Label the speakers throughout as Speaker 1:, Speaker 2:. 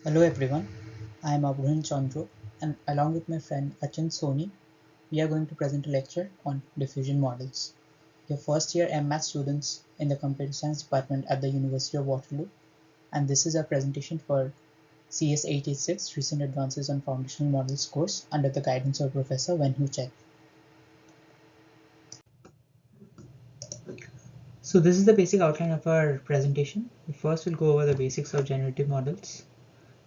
Speaker 1: Hello everyone, I am Wenhu Chen and along with my friend Achin Soni, we are going to present a lecture on diffusion models. We are first year M.Math students in the Computer Science department at the University of Waterloo, and this is our presentation for CS886 Recent Advances on Foundational Models course under the guidance of Professor Wenhu Chen. So this is the basic outline of our presentation. First we'll go over the basics of generative models.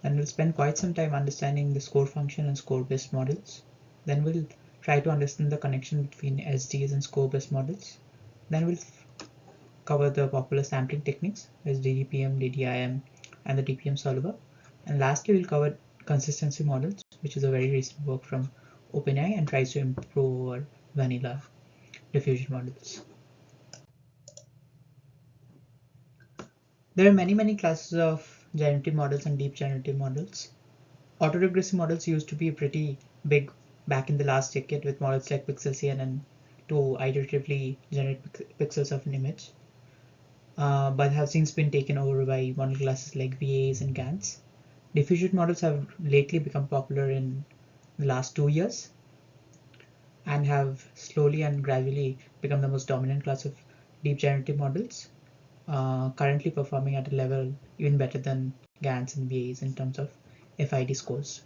Speaker 1: Then we'll spend quite some time understanding the score function and score-based models. Then we'll try to understand the connection between SDs and score-based models. Then we'll cover the popular sampling techniques as DDPM, DDIM, and the DPM Solver. And lastly, we'll cover consistency models, which is a very recent work from OpenAI and tries to improve our vanilla diffusion models. There are many classes of generative models and deep generative models. Autoregressive models used to be pretty big back in the last decade with models like pixel CNN to iteratively generate pixels of an image, but have since been taken over by model classes like VAs and GANs. Diffusion models have lately become popular in the last 2 years and have slowly and gradually become the most dominant class of deep generative models, currently performing at a level even better than GANs and VAs in terms of FID scores.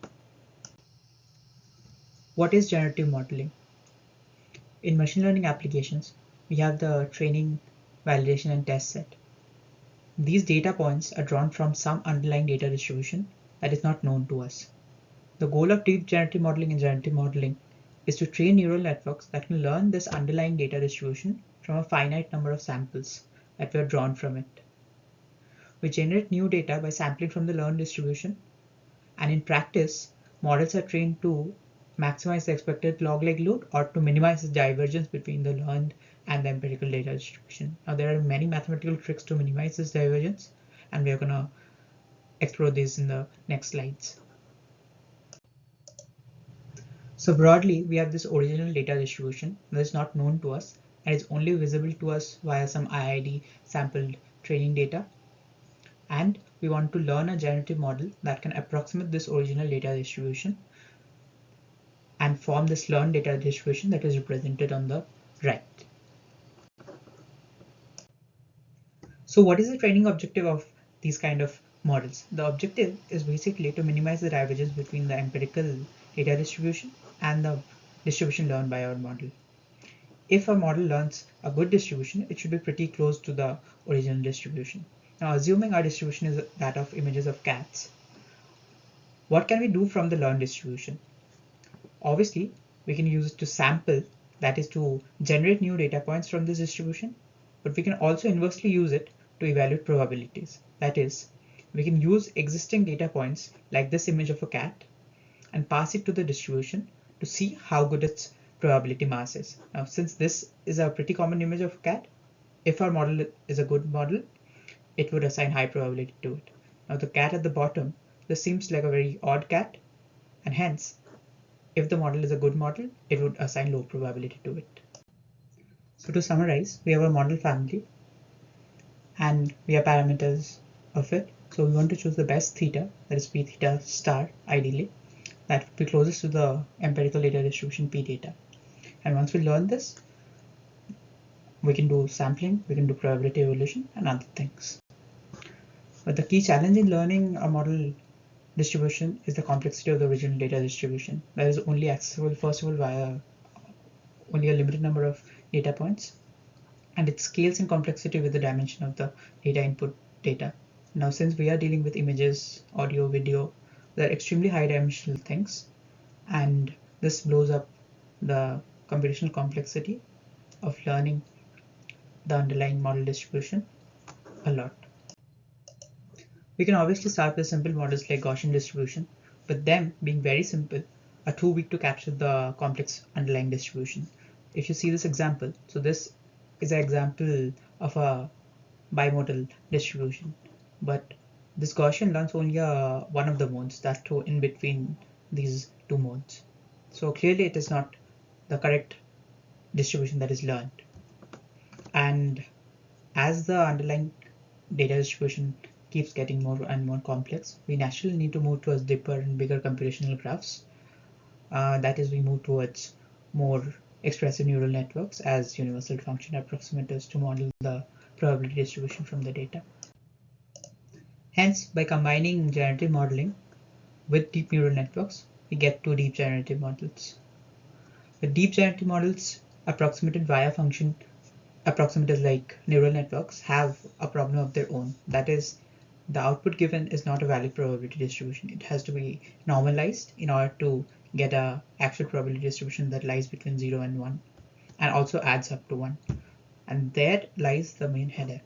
Speaker 1: What is generative modeling? In machine learning applications, we have the training, validation, and test set. These data points are drawn from some underlying data distribution that is not known to us. The goal of deep generative modeling and generative modeling is to train neural networks that can learn this underlying data distribution from a finite number of samples that were drawn from it. We generate new data by sampling from the learned distribution, and in practice, models are trained to maximize the expected log likelihood or to minimize the divergence between the learned and the empirical data distribution. Now, there are many mathematical tricks to minimize this divergence, and we are going to explore these in the next slides. So broadly, we have this original data distribution that is not known to us and is only visible to us via some IID sampled training data. And we want to learn a generative model that can approximate this original data distribution and form this learned data distribution that is represented on the right. So what is the training objective of these kind of models? The objective is basically to minimize the divergence between the empirical data distribution and the distribution learned by our model. If a model learns a good distribution, it should be pretty close to the original distribution. Now, assuming our distribution is that of images of cats, what can we do from the learned distribution? Obviously, we can use it to sample, that is to generate new data points from this distribution, but we can also inversely use it to evaluate probabilities. That is, we can use existing data points like this image of a cat and pass it to the distribution to see how good its probability mass is. Now, since this is a pretty common image of a cat, if our model is a good model, it would assign high probability to it. Now, the cat at the bottom, this seems like a very odd cat, and hence, if the model is a good model, it would assign low probability to it. So to summarize, we have a model family and we have parameters of it. So we want to choose the best theta, that is p theta star ideally, that would be closest to the empirical data distribution p data. And once we learn this, we can do sampling, we can do probability evolution and other things. But the key challenge in learning a model distribution is the complexity of the original data distribution that is only accessible first of all via only a limited number of data points, and it scales in complexity with the dimension of the data input data. Now, since we are dealing with images, audio, video, they're extremely high dimensional things, and this blows up the computational complexity of learning the underlying model distribution a lot. We can obviously start with simple models like Gaussian distribution, but them being very simple are too weak to capture the complex underlying distribution. If you see this example, so this is an example of a bimodal distribution, but this Gaussian learns only one of the modes, that's too in between these two modes. So clearly it is not the correct distribution that is learned. And as the underlying data distribution keeps getting more and more complex, we naturally need to move towards deeper and bigger computational graphs. That is, we move towards more expressive neural networks as universal function approximators to model the probability distribution from the data. Hence, by combining generative modeling with deep neural networks, we get to deep generative models. The deep generative models approximated via function approximators like neural networks have a problem of their own. That is, the output given is not a valid probability distribution. It has to be normalized in order to get a actual probability distribution that lies between 0 and 1 and also adds up to 1. And there lies the main headache.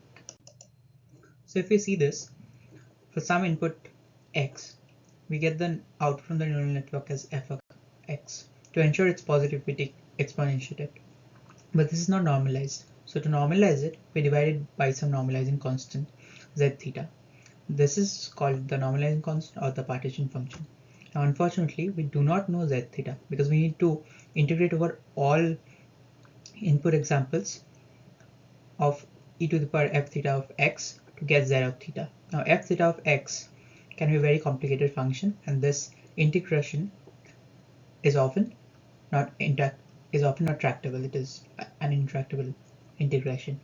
Speaker 1: So if we see this, for some input x, we get the output from the neural network as f of x. To ensure it's positive, we take exponentiate it. But this is not normalized. So to normalize it, we divide it by some normalizing constant, z theta. This is called the normalizing constant or the partition function. Now, unfortunately, we do not know z theta because we need to integrate over all input examples of e to the power f theta of x to get z of theta. Now, f theta of x can be a very complicated function, and this integration is often not tractable. It is an intractable integration.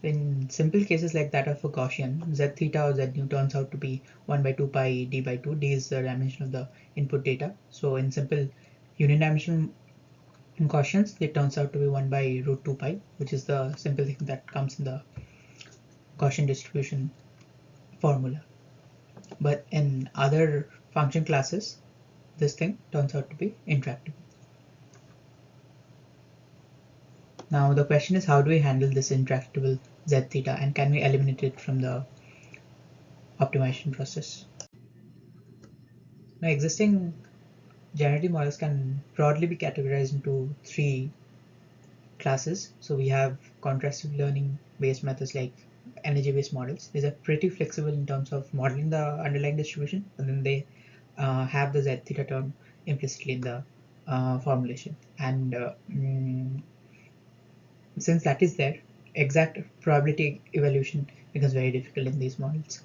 Speaker 1: In simple cases like that of a Gaussian, z theta or z nu turns out to be 1 by 2 pi d by 2. D is the dimension of the input data. So in simple unidimensional Gaussians, it turns out to be 1 by root 2 pi, which is the simple thing that comes in the Gaussian distribution formula. But in other function classes, this thing turns out to be intractable. Now the question is, how do we handle this intractable z theta, and can we eliminate it from the optimization process? Now, existing generative models can broadly be categorized into 3 classes. So we have contrastive learning based methods like energy based models. These are pretty flexible in terms of modeling the underlying distribution, and then they have the z theta term implicitly in the formulation. And since that is there, exact probability evaluation becomes very difficult in these models.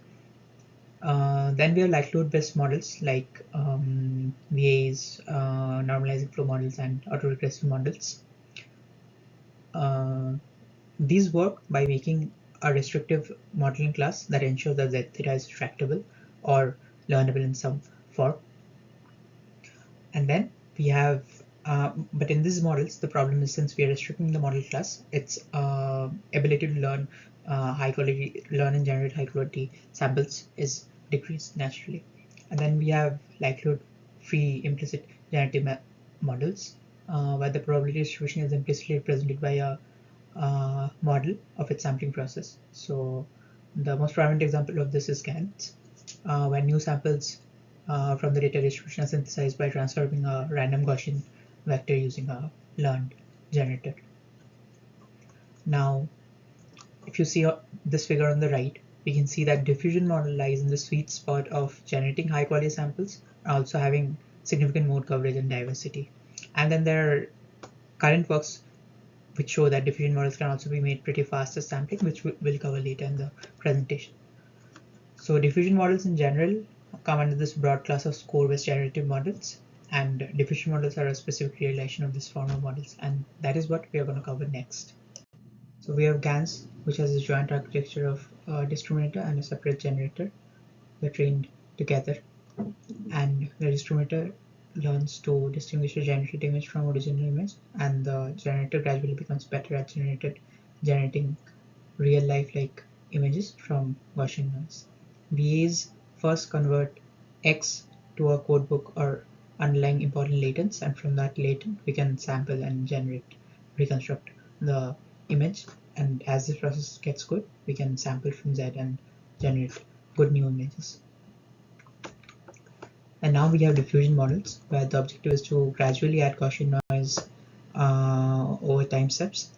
Speaker 1: Then we have likelihood-based models like VAs, normalizing flow models, and autoregressive models. These work by making a restrictive modeling class that ensures that z theta is tractable or learnable in some form. And then we have but in these models, the problem is, since we are restricting the model class, its ability to learn and generate high quality samples is decreased naturally. And then we have likelihood-free implicit generative models, where the probability distribution is implicitly represented by a model of its sampling process. So the most prominent example of this is GANs, where new samples from the data distribution are synthesized by transforming a random Gaussian vector using a learned generator. Now, if you see this figure on the right, we can see that diffusion model lies in the sweet spot of generating high quality samples, also having significant mode coverage and diversity. And then there are current works which show that diffusion models can also be made pretty fast at sampling, which we'll cover later in the presentation. So diffusion models in general come under this broad class of score-based generative models, and diffusion models are a specific realization of this form of models, and that is what we are going to cover next. So we have GANs, which has a joint architecture of a discriminator and a separate generator. They're trained together, and the discriminator learns to distinguish a generated image from original image, and the generator gradually becomes better at generating real life like images from Gaussian noise. VAs first convert X to a codebook or underlying important latents, and from that latent we can sample and reconstruct the image, and as this process gets good, we can sample from Z and generate good new images. And now we have diffusion models, where the objective is to gradually add Gaussian noise over time steps,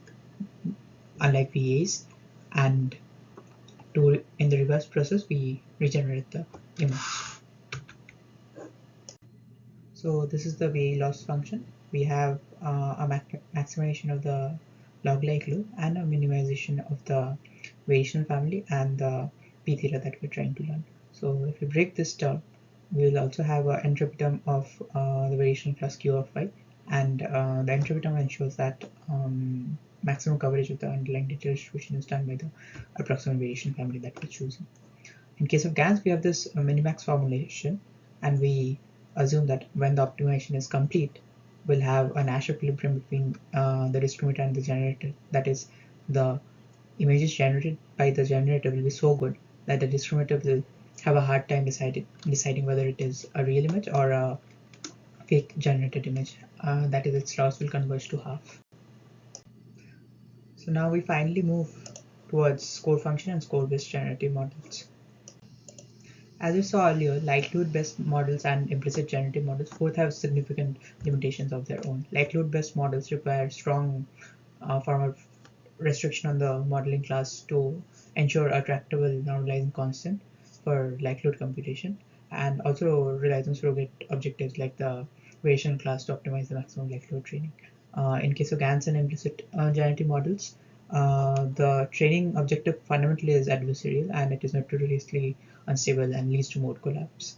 Speaker 1: unlike VAs, and in the reverse process we regenerate the image. So this is the VA loss function. We have a maximization of the log-like loop and a minimization of the variational family and the p theta that we're trying to learn. So if we break this term, we'll also have an entropy term of the variation plus q of y, and the entropy term ensures that maximum coverage of the underlying data distribution is done by the approximate variation family that we're choosing. In case of GANs, we have this minimax formulation, and we assume that when the optimization is complete, we'll have a Nash equilibrium between the discriminator and the generator. That is, the images generated by the generator will be so good that the discriminator will have a hard time deciding whether it is a real image or a fake generated image. That is, its loss will converge to half. So now we finally move towards score function and score-based generative models. As we saw earlier, likelihood-based models and implicit generative models both have significant limitations of their own. Likelihood-based models require strong form of restriction on the modeling class to ensure a tractable normalizing constant for likelihood computation, and also relies on surrogate objectives like the variation class to optimize the maximum likelihood training. In case of GANs and implicit generative models, the training objective fundamentally is adversarial, and it is notoriously unstable and leads to mode collapse.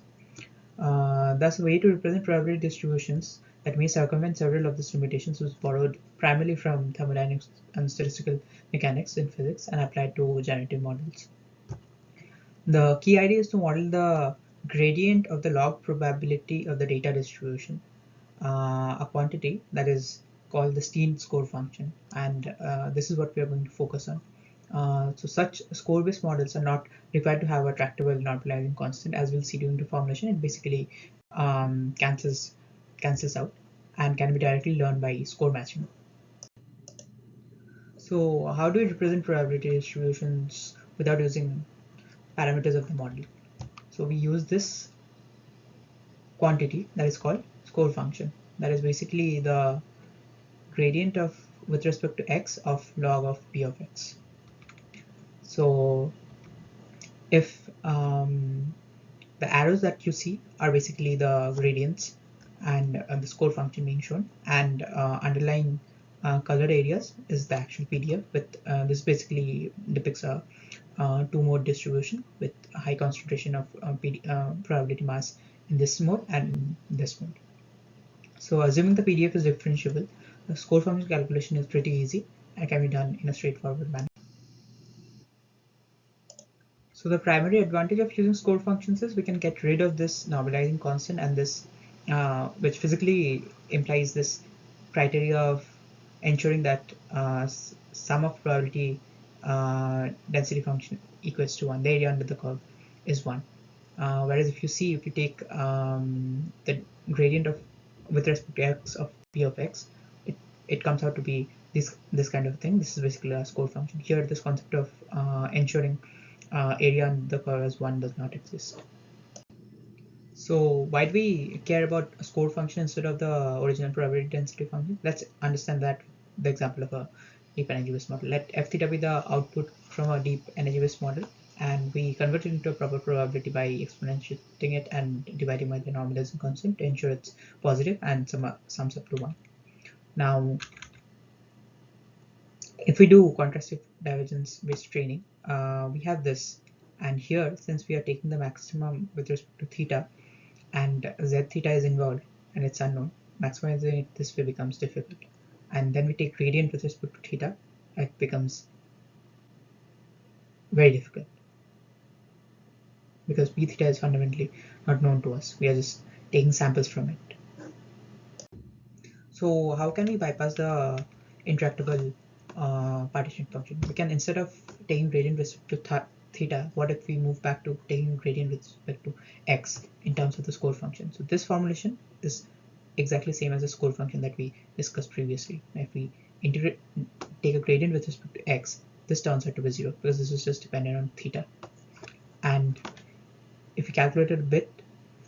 Speaker 1: Thus, a way to represent probability distributions that may circumvent several of these limitations was borrowed primarily from thermodynamics and statistical mechanics in physics and applied to generative models. The key idea is to model the gradient of the log probability of the data distribution, a quantity that is called the Steen score function, and this is what we are going to focus on. So such score-based models are not required to have a tractable normalizing constant, as we'll see during the formulation. It basically cancels out and can be directly learned by score matching. So how do we represent probability distributions without using parameters of the model? So we use this quantity that is called score function. That is basically the gradient of with respect to x of log of p of x. So if the arrows that you see are basically the gradients and the score function being shown, and underlying colored areas is the actual PDF. With this basically depicts a two-mode distribution with a high concentration of probability mass in this mode and this mode. So assuming the PDF is differentiable, the score function calculation is pretty easy and can be done in a straightforward manner. So the primary advantage of using score functions is we can get rid of this normalizing constant and this, which physically implies this criteria of ensuring that sum of probability density function equals to 1. The area under the curve is 1. Whereas if you take the gradient of with respect to x of p of x, it comes out to be this kind of thing. This is basically a score function. Here, this concept of ensuring area under the curve as 1 does not exist. So why do we care about a score function instead of the original probability density function? Let's understand that the example of a deep energy based model. Let f theta be the output from a deep energy based model, and we convert it into a proper probability by exponentiating it and dividing by the normalizing constant to ensure it's positive and sums up to 1. Now, if we do contrastive divergence based training, we have this, and here, since we are taking the maximum with respect to theta and z theta is involved and it's unknown, maximizing it this way becomes difficult. And then we take gradient with respect to theta, it becomes very difficult because p theta is fundamentally not known to us. We are just taking samples from it. So how can we bypass the intractable partitioning function? We can, instead of taking gradient with respect to theta, what if we move back to taking gradient with respect to x in terms of the score function? So this formulation is exactly same as the score function that we discussed previously. If we take a gradient with respect to x, this turns out to be 0 because this is just dependent on theta. And if we calculate it a bit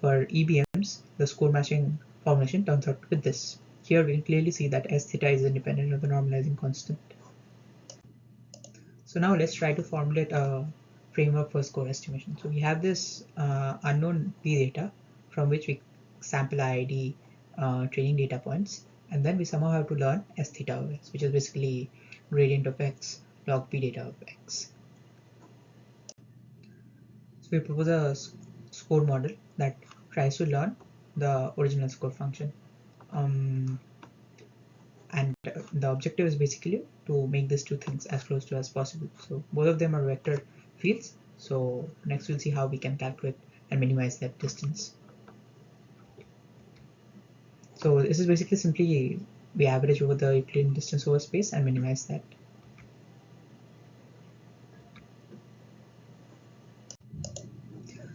Speaker 1: for EBMs, the score matching formulation turns out to be this. Here we can clearly see that s theta is independent of the normalizing constant. So now let's try to formulate a framework for score estimation. So we have this unknown p data from which we sample ID training data points, and then we somehow have to learn s theta of x, which is basically gradient of x log p data of x. we propose a score model that tries to learn the original score function. And the objective is basically to make these two things as close to as possible. So both of them are vector fields. So next we'll see how we can calculate and minimize that distance. So this is basically simply we average over the Euclidean distance over space and minimize that.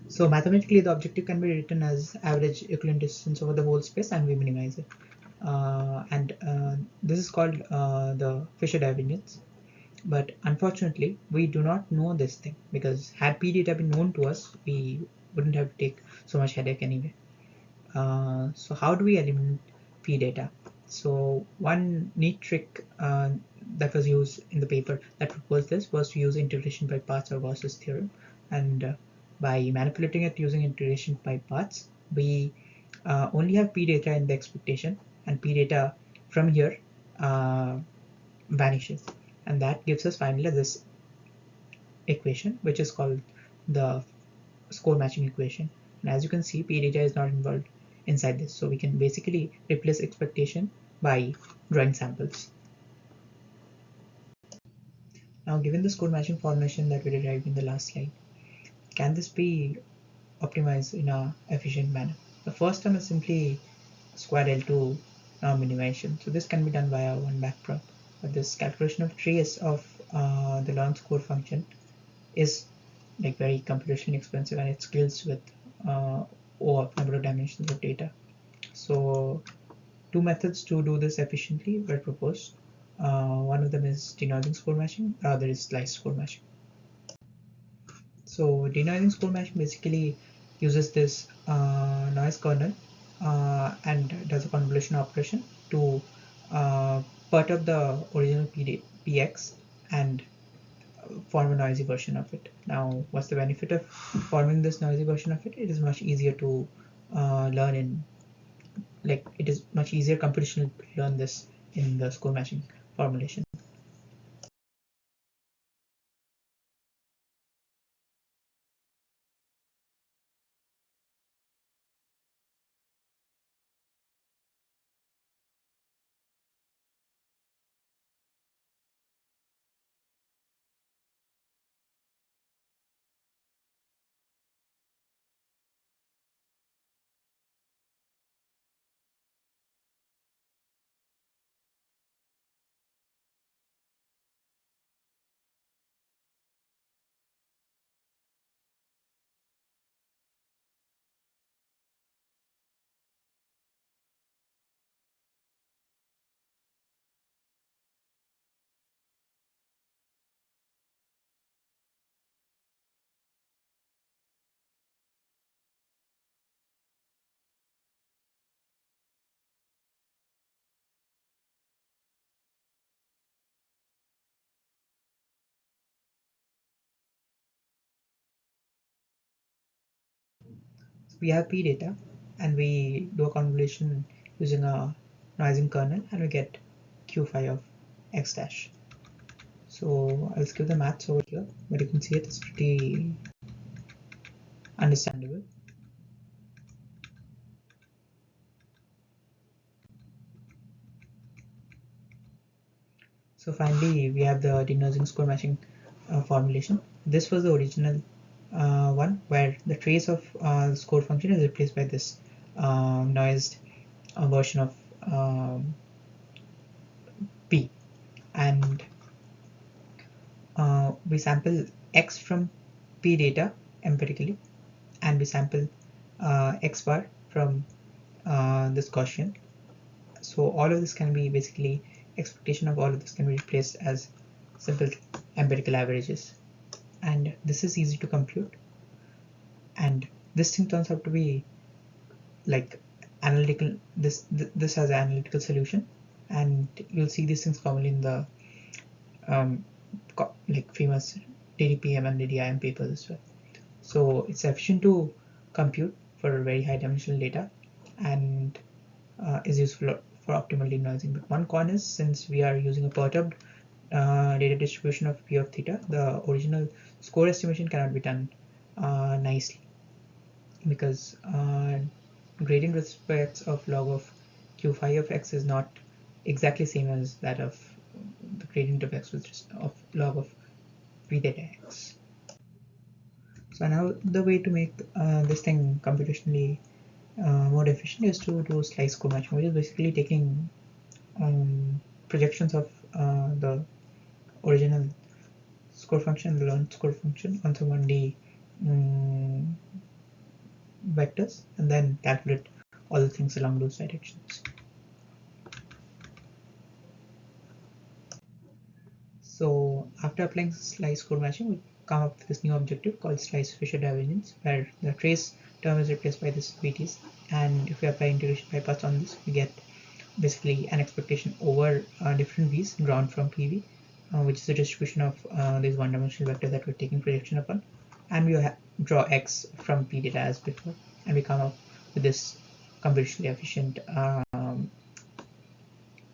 Speaker 1: So mathematically the objective can be written as average Euclidean distance over the whole space and we minimize it. This is called the Fisher divergence. But unfortunately, we do not know this thing because had P data been known to us, we wouldn't have to take so much headache anyway. So how do we eliminate P data? So one neat trick that was used in the paper that proposed this was to use integration by parts or Gauss's theorem, and by manipulating it using integration by parts, we only have P data in the expectation, and P data from here vanishes, and that gives us finally this equation, which is called the score matching equation. And as you can see, P data is not involved inside this, so we can basically replace expectation by drawing samples. Now, given the score matching formulation that we derived in the last slide, can this be optimized in a efficient manner? The first term is simply square L2 minimization, so this can be done via one backprop. But this calculation of trace of the learned score function is like very computationally expensive, and it scales with over number of dimensions of data. So two methods to do this efficiently were proposed. One of them is denoising score matching, the other is slice score matching. So denoising score matching basically uses this noise kernel and does a convolution operation to perturb the original PX and form a noisy version of it. Now, what's the benefit of forming this noisy version of it? It is much easier to learn in, like, it is much easier computationally to learn this in the score matching formulation. So we have P data and we do a convolution using a noising kernel and we get Q phi of x dash. So I'll skip the maths over here, but you can see it's pretty understandable. So finally, we have the denoising score matching formulation. This was the original one where the trace of the score function is replaced by this noised version of P, and we sample X from P data empirically, and we sample X bar from this Gaussian. So all of this can be basically expectation of all of this can be replaced as simple empirical averages, and this is easy to compute, and this thing turns out to be like analytical. This has an analytical solution, and you'll see these things commonly in the like famous DDPM and DDIM papers as well. So it's efficient to compute for very high dimensional data and is useful for optimal denoising. But one con is, since we are using a perturbed data distribution of P of theta, the original score estimation cannot be done nicely, because gradient respects of log of q5 of x is not exactly same as that of the gradient of x of log of p theta x. So now the way to make this thing computationally more efficient is to do slice score matching, which is basically taking projections of the original score function, the learned score function on some 1D vectors, and then calculate all the things along those directions. So after applying slice score matching, we come up with this new objective called slice Fisher divergence, where the trace term is replaced by this VTs, and if we apply integration by parts on this, we get basically an expectation over different v's drawn from PV, which is the distribution of these one-dimensional vectors that we're taking projection upon, and we draw x from P data as before, and we come up with this computationally efficient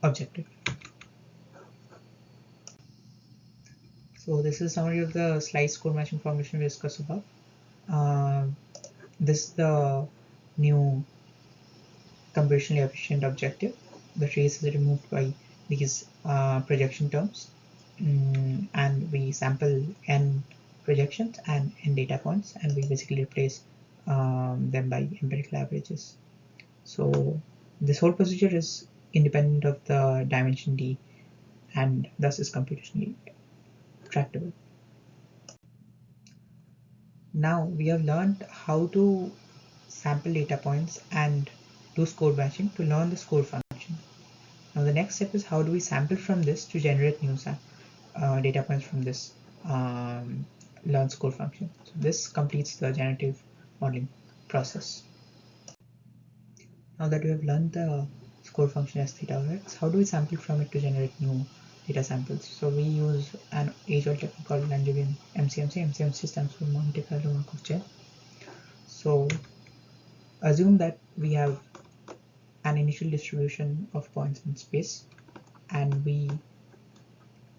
Speaker 1: objective. So this is a summary of the slice score matching formulation we discussed above. This is the new computationally efficient objective. The trace is removed by these projection terms, and we sample n projections and n data points, and we basically replace them by empirical averages. So this whole procedure is independent of the dimension d, and thus is computationally tractable. Now we have learned how to sample data points and do score matching to learn the score function. Now the next step is how do we sample from this to generate new data points from this learn score function. So this completes the generative modeling process. Now that we have learned the score function as theta of x, how do we sample from it to generate new data samples? So we use an age-old technique called Langevin MCMC. MCMC stands for Monte Carlo Markov chain. So assume that we have an initial distribution of points in space, and we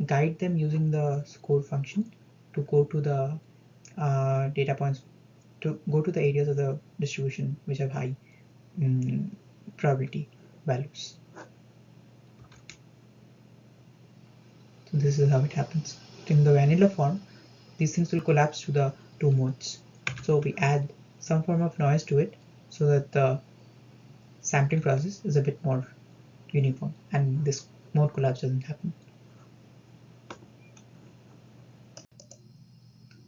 Speaker 1: guide them using the score function to go to the data points, to go to the areas of the distribution which have high probability values. So this is how it happens. In the vanilla form, these things will collapse to the two modes. So we add some form of noise to it so that the sampling process is a bit more uniform and this mode collapse doesn't happen.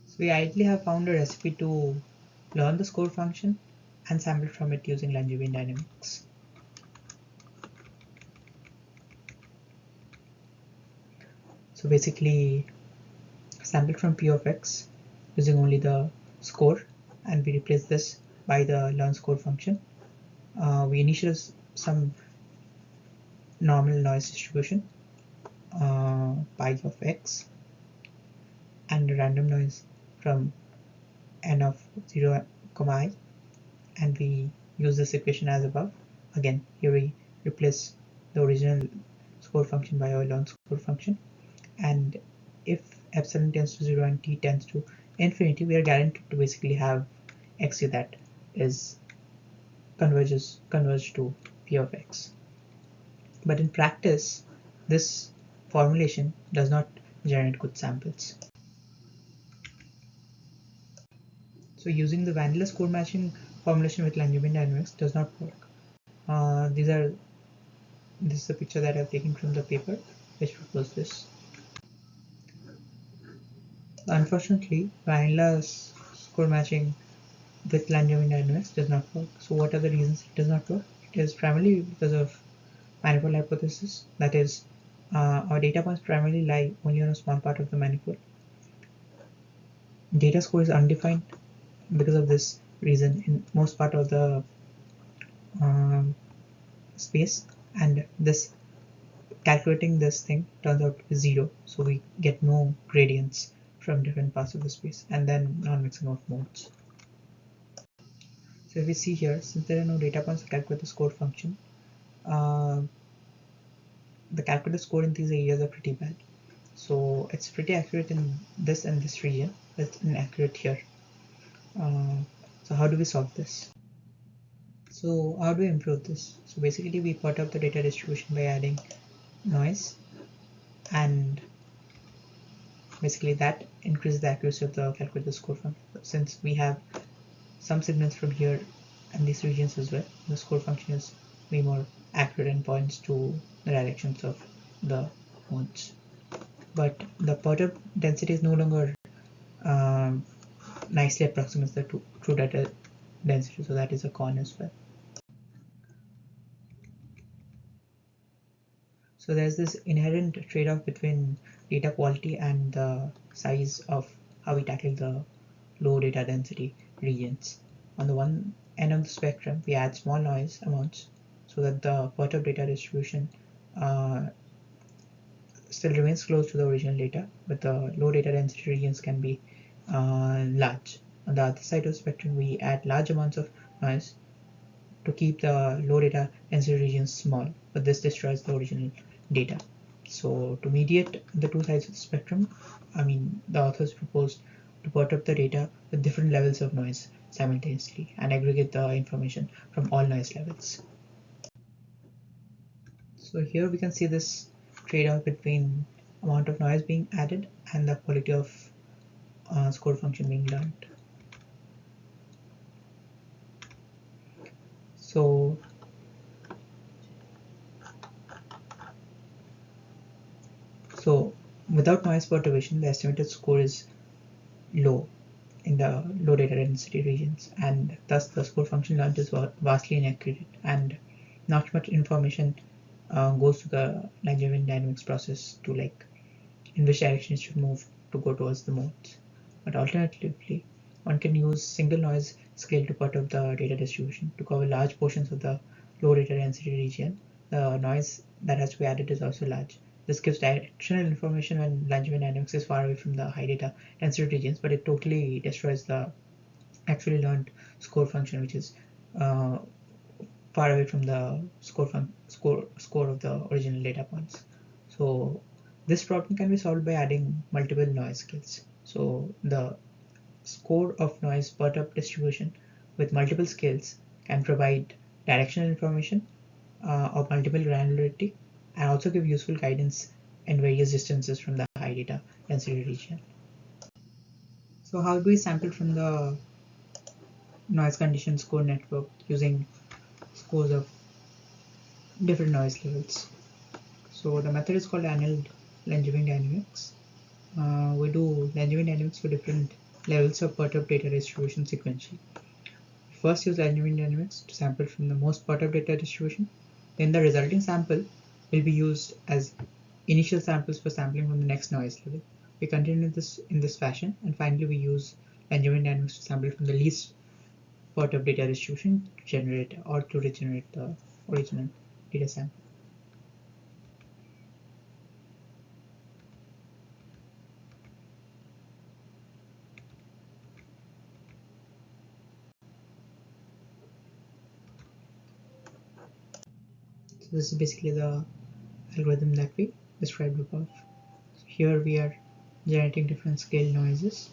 Speaker 1: So we ideally have found a recipe to learn the score function and sample from it using Langevin dynamics. So basically sample from P of x using only the score, and we replace this by the learn score function. We initialize some normal noise distribution pi of x and random noise from n of 0, I, and we use this equation as above. Again, here we replace the original score function by our learn score function, and if epsilon tends to 0 and t tends to infinity, we are guaranteed to basically have xu that is converge to P of x. But in practice, this formulation does not generate good samples. So using the vanilla score matching formulation with Langevin dynamics does not work. This is a picture that I've taken from the paper which proposed this. Unfortunately, vanilla score matching with Langevin dynamics does not work. So what are the reasons it does not work? It is primarily because of manifold hypothesis. That is, our data points primarily lie only on a small part of the manifold. Data score is undefined because of this reason in most part of the space, and this calculating this thing turns out to be 0, so we get no gradients from different parts of the space, and then non-mixing of modes. So if we see here, since there are no data points to calculate the score function, the calculated score in these areas are pretty bad. So it's pretty accurate in this and this region, but it's inaccurate here. So how do we solve this? So how do we improve this? So basically we perturb the data distribution by adding noise, and basically that increases the accuracy of the calculated score function. Since we have some signals from here and these regions as well, the score function is way more accurate and points to the directions of the modes. But the perturbed density is no longer nicely approximates the true data density, so that is a con as well. So there's this inherent trade-off between data quality and the size of how we tackle the low data density regions. On the one end of the spectrum, we add small noise amounts so that the perturbed data distribution still remains close to the original data, but the low data density regions can be large. On the other side of the spectrum, we add large amounts of noise to keep the low data density regions small, but this destroys the original data. So to mediate the two sides of the spectrum, the authors proposed to perturb the data with different levels of noise simultaneously and aggregate the information from all noise levels. So here we can see this trade-off between amount of noise being added and the quality of score function being learned. So without noise perturbation, the estimated score is low in the low data density regions, and thus the score function learned is vastly inaccurate, and not much information goes to the Langevin dynamics process to in which direction it should move to go towards the modes. But alternatively, one can use single noise scale to perturb the data distribution to cover large portions of the low data density region. The noise that has to be added is also large. This gives directional information when Langevin dynamics is far away from the high data density regions, but it totally destroys the actually learned score function, which is far away from the score of the original data points. So this problem can be solved by adding multiple noise scales. So the score of noise perturbed distribution with multiple scales can provide directional information of multiple granularity and also give useful guidance in various distances from the high data density region. So how do we sample from the noise condition score network using scores of different noise levels? So the method is called annual Langevin dynamics. We do Langevin dynamics for different levels of perturbed data distribution sequentially. We first use Langevin dynamics to sample from the most perturbed data distribution. Then the resulting sample will be used as initial samples for sampling from the next noise level. We continue this in this fashion, and finally we use Langevin dynamics to sample from the least perturbed data distribution to generate or to regenerate the original data sample. So this is basically the algorithm that we described above. So here we are generating different scale noises,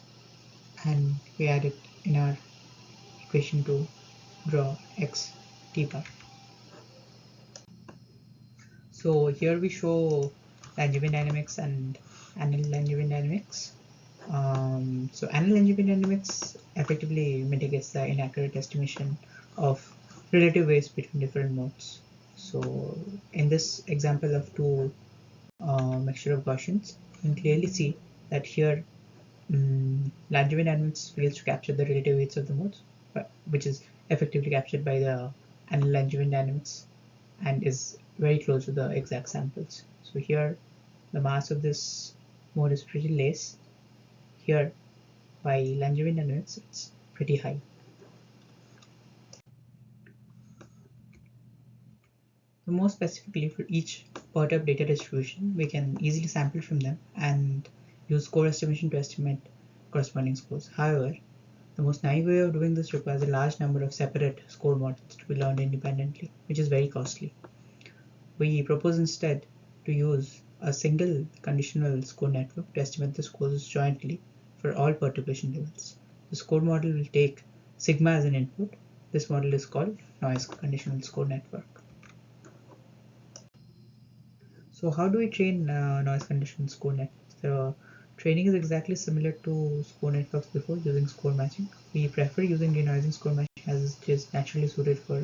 Speaker 1: and we add it in our equation to draw x t bar. So here we show Langevin dynamics and annual Langevin dynamics. So annual Langevin dynamics effectively mitigates the inaccurate estimation of relative weights between different modes. So in this example of two mixture of Gaussians, you can clearly see that here Langevin dynamics fails to capture the relative weights of the modes, which is effectively captured by the annual Langevin dynamics and is very close to the exact samples. So here the mass of this mode is pretty less. Here by Langevin dynamics it's pretty high. So more specifically, for each perturbed data distribution, we can easily sample from them and use score estimation to estimate corresponding scores. However, the most naive way of doing this requires a large number of separate score models to be learned independently, which is very costly. We propose instead to use a single conditional score network to estimate the scores jointly for all perturbation levels. The score model will take sigma as an input. This model is called noise conditional score network. So how do we train noise conditional score networks? The training is exactly similar to score networks before, using score matching. We prefer using denoising score matching as it is naturally suited for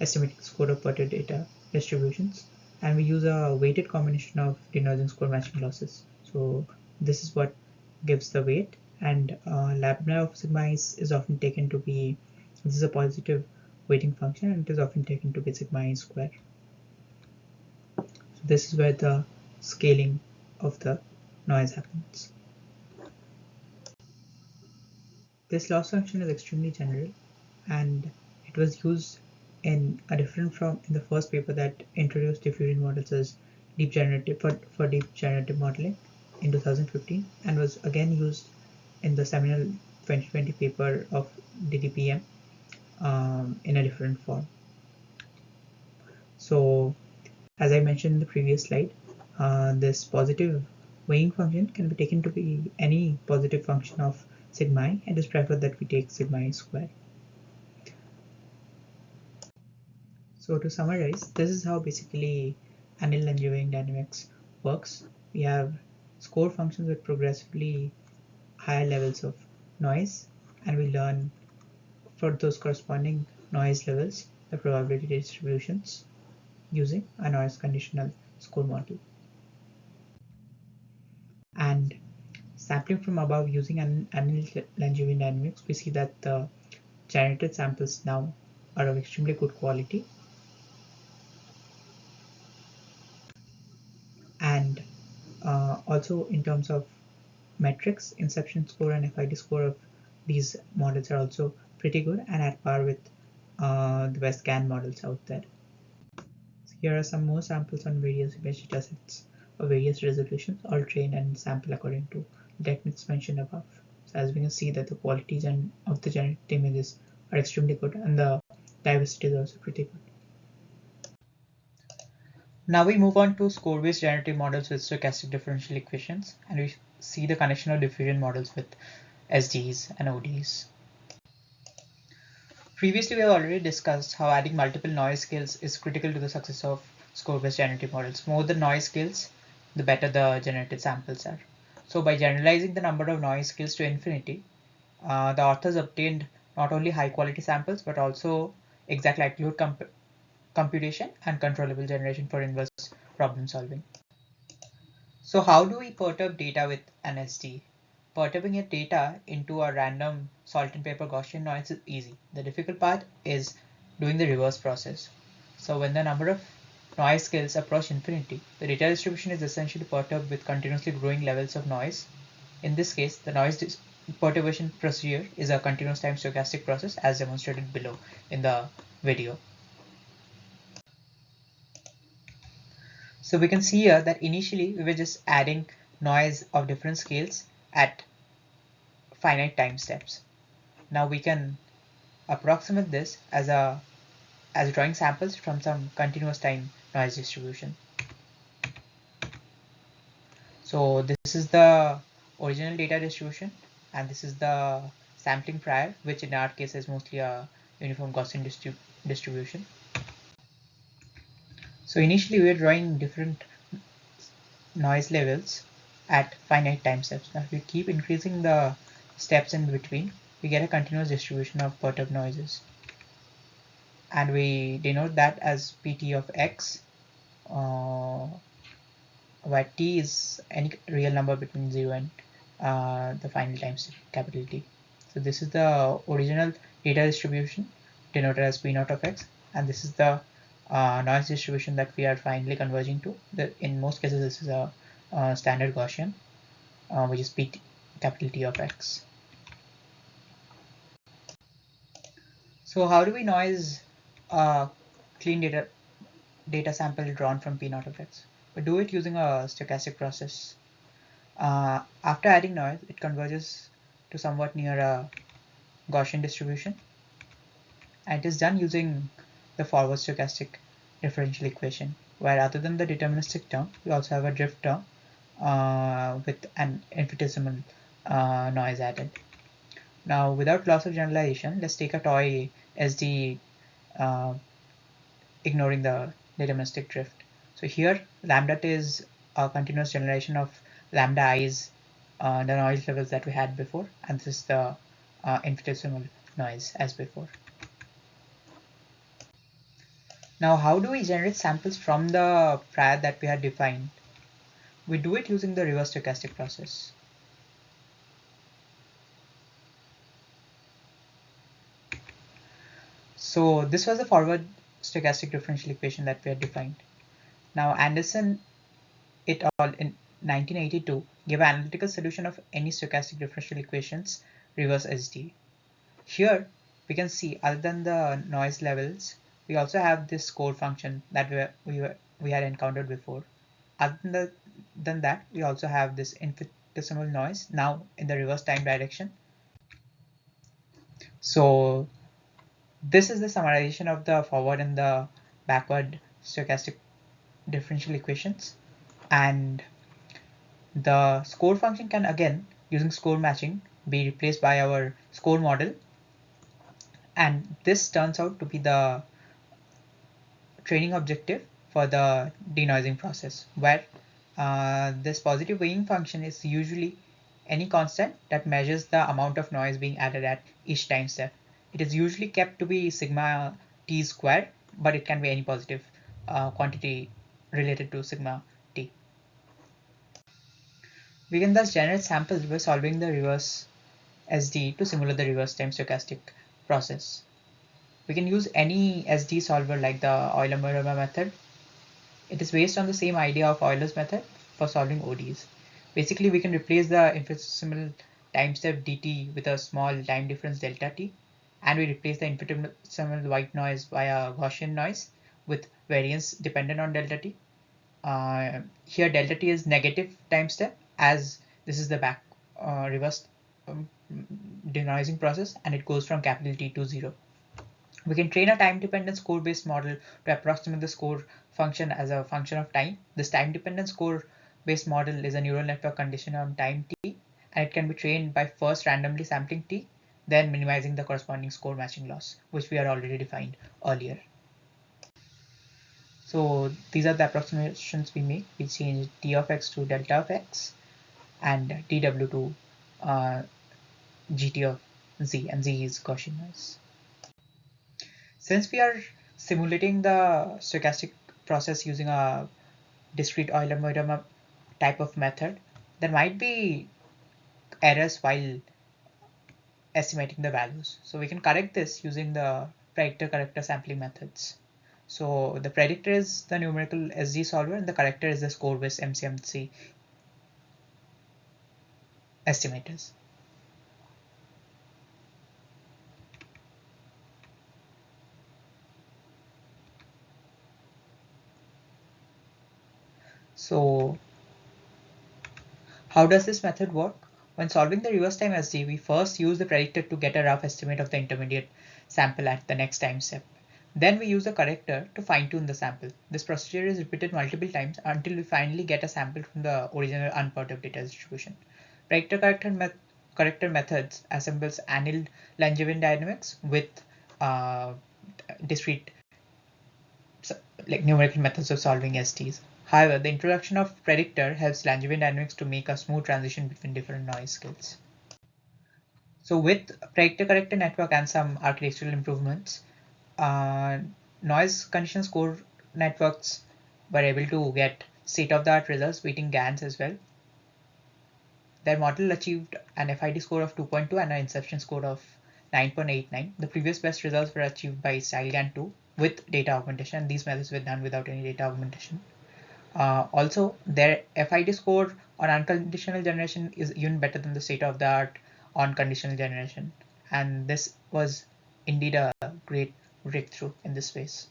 Speaker 1: estimating score of perturbed data distributions, and we use a weighted combination of denoising score matching losses. So this is what gives the weight, and lambda of sigma is often taken to be, this is a positive weighting function, and it is often taken to be sigma I square. So this is where the scaling of the noise happens. This loss function is extremely general, and it was used in a different from in the first paper that introduced diffusion models as deep generative for deep generative modeling in 2015, and was again used in the seminal 2020 paper of DDPM in a different form. So as I mentioned in the previous slide, this positive weighing function can be taken to be any positive function of sigma I, and it is preferred that we take sigma I square. So to summarize, this is how basically annealed Langevin dynamics works. We have score functions with progressively higher levels of noise, and we learn for those corresponding noise levels the probability distributions using a noise conditional score model. And sampling from above using annealed Langevin dynamics, we see that the generated samples now are of extremely good quality, and also in terms of metrics, inception score and FID score of these models are also pretty good and at par with the best GAN models out there. So here are some more samples on various image datasets of various resolutions, all trained and sampled according to the techniques mentioned above. So as we can see that the qualities of the generated images are extremely good, and the diversity is also pretty good. Now we move on to score-based generative models with stochastic differential equations, and we see the connection of diffusion models with SDs and ODs. Previously, we have already discussed how adding multiple noise scales is critical to the success of score-based generative models. More the noise scales, the better the generated samples are. So by generalizing the number of noise scales to infinity, the authors obtained not only high-quality samples, but also exact likelihood computation and controllable generation for inverse problem solving. So how do we perturb data with an SD? Perturbing a data into a random salt and pepper Gaussian noise is easy. The difficult part is doing the reverse process. So when the number of noise scales approach infinity, the data distribution is essentially perturbed with continuously growing levels of noise. In this case, the noise perturbation procedure is a continuous time stochastic process as demonstrated below in the video. So we can see here that initially we were just adding noise of different scales at finite time steps. Now we can approximate this as drawing samples from some continuous time noise distribution. So this is the original data distribution, and this is the sampling prior, which in our case is mostly a uniform Gaussian distribution. So initially we are drawing different noise levels at finite time steps. Now if we keep increasing the steps in between, we get a continuous distribution of perturbed noises, and we denote that as pt of x, where t is any real number between 0 and the final time step capital T. So this is the original data distribution denoted as p naught of x, and this is the noise distribution that we are finally converging to. In most cases this is a standard Gaussian, which is pt capital T of x. So how do we noise clean data sample drawn from p naught of x? We do it using a stochastic process. After adding noise, it converges to somewhat near a Gaussian distribution, and it is done using the forward stochastic differential equation, where other than the deterministic term, we also have a drift term with an infinitesimal noise added. Now, without loss of generalization, let's take a toy SD, ignoring the deterministic drift. So here, lambda t is a continuous generalization of lambda i's, the noise levels that we had before, and this is the infinitesimal noise as before. Now, how do we generate samples from the prior that we had defined? We do it using the reverse stochastic process. So this was the forward stochastic differential equation that we had defined. Now Anderson et al. In 1982 gave an analytical solution of any stochastic differential equations reverse SD. Here we can see, other than the noise levels, we also have this score function that we had encountered before. Other than that, we also have this infinitesimal noise now in the reverse time direction. So this is the summarization of the forward and the backward stochastic differential equations, and the score function can, again using score matching, be replaced by our score model, and this turns out to be the training objective for the denoising process, where this positive weighing function is usually any constant that measures the amount of noise being added at each time step. It is usually kept to be sigma t squared, but it can be any positive quantity related to sigma t. We can thus generate samples by solving the reverse SD to simulate the reverse time stochastic process. We can use any SD solver like the Euler-Mareva method. It is based on the same idea of Euler's method for solving ODEs. Basically, we can replace the infinitesimal time step dt with a small time difference delta t, and we replace the infinitesimal white noise by a Gaussian noise with variance dependent on delta t. Here delta t is negative time step, as this is the back reverse denoising process, and it goes from capital T to 0. We can train a time-dependent score-based model to approximate the score function as a function of time. This time-dependent score-based model is a neural network conditioned on time t, and it can be trained by first randomly sampling t, then minimizing the corresponding score matching loss, which we had already defined earlier. So these are the approximations we make. We change t of x to delta of x and dw to gt of z, and z is Gaussian noise. Since we are simulating the stochastic process using a discrete Euler-Mareva type of method, there might be errors while estimating the values. So we can correct this using the predictor-corrector sampling methods. So the predictor is the numerical SD solver, and the corrector is the score-based MCMC estimators. So how does this method work? When solving the reverse time SD, we first use the predictor to get a rough estimate of the intermediate sample at the next time step. Then we use the corrector to fine-tune the sample. This procedure is repeated multiple times until we finally get a sample from the original unperturbed data distribution. Predictor-corrector methods assembles annealed Langevin dynamics with discrete like numerical methods of solving STs. However, the introduction of predictor helps Langevin dynamics to make a smooth transition between different noise scales. So with predictor corrector network and some architectural improvements, noise condition score networks were able to get state-of-the-art results beating GANs as well. Their model achieved an FID score of 2.2 and an inception score of 9.89. The previous best results were achieved by StyleGAN2 with data augmentation. These methods were done without any data augmentation. Also, their FID score on unconditional generation is even better than the state-of-the-art on conditional generation. And this was indeed a great breakthrough in this space.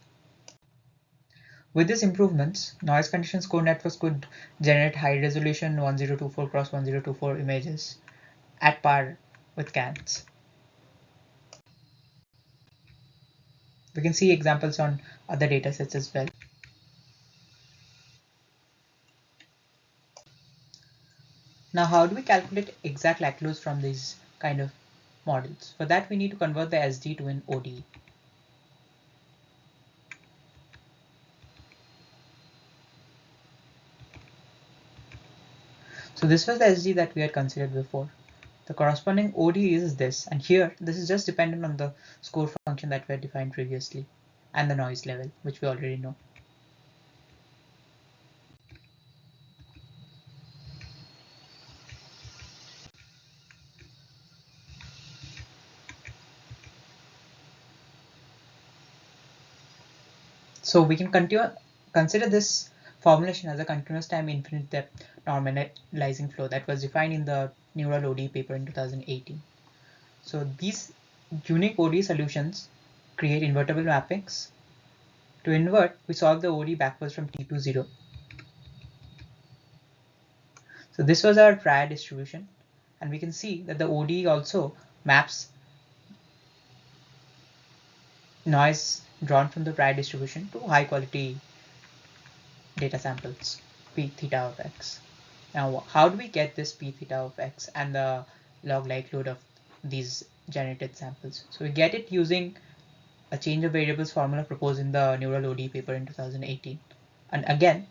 Speaker 1: With these improvements, noise condition score networks could generate high-resolution 1024 cross 1024 images at par with GANs. We can see examples on other datasets as well. Now, how do we calculate exact Laclos from these kind of models. For that, we need to convert the SD to an ODE. So this was the SD that we had considered before. The corresponding ODE is this, and here this is just dependent on the score function that we had defined previously and the noise level, which we already know. So we can consider this formulation as a continuous time infinite depth normalizing flow that was defined in the neural ODE paper in 2018. So these unique ODE solutions create invertible mappings. To invert, we solve the ODE backwards from T to 0. So this was our prior distribution, and we can see that the ODE also maps noise drawn from the prior distribution to high quality data samples, p theta of x. Now, how do we get this p theta of x and the log likelihood of these generated samples? So we get it using a change of variables formula proposed in the neural ODE paper in 2018. And again,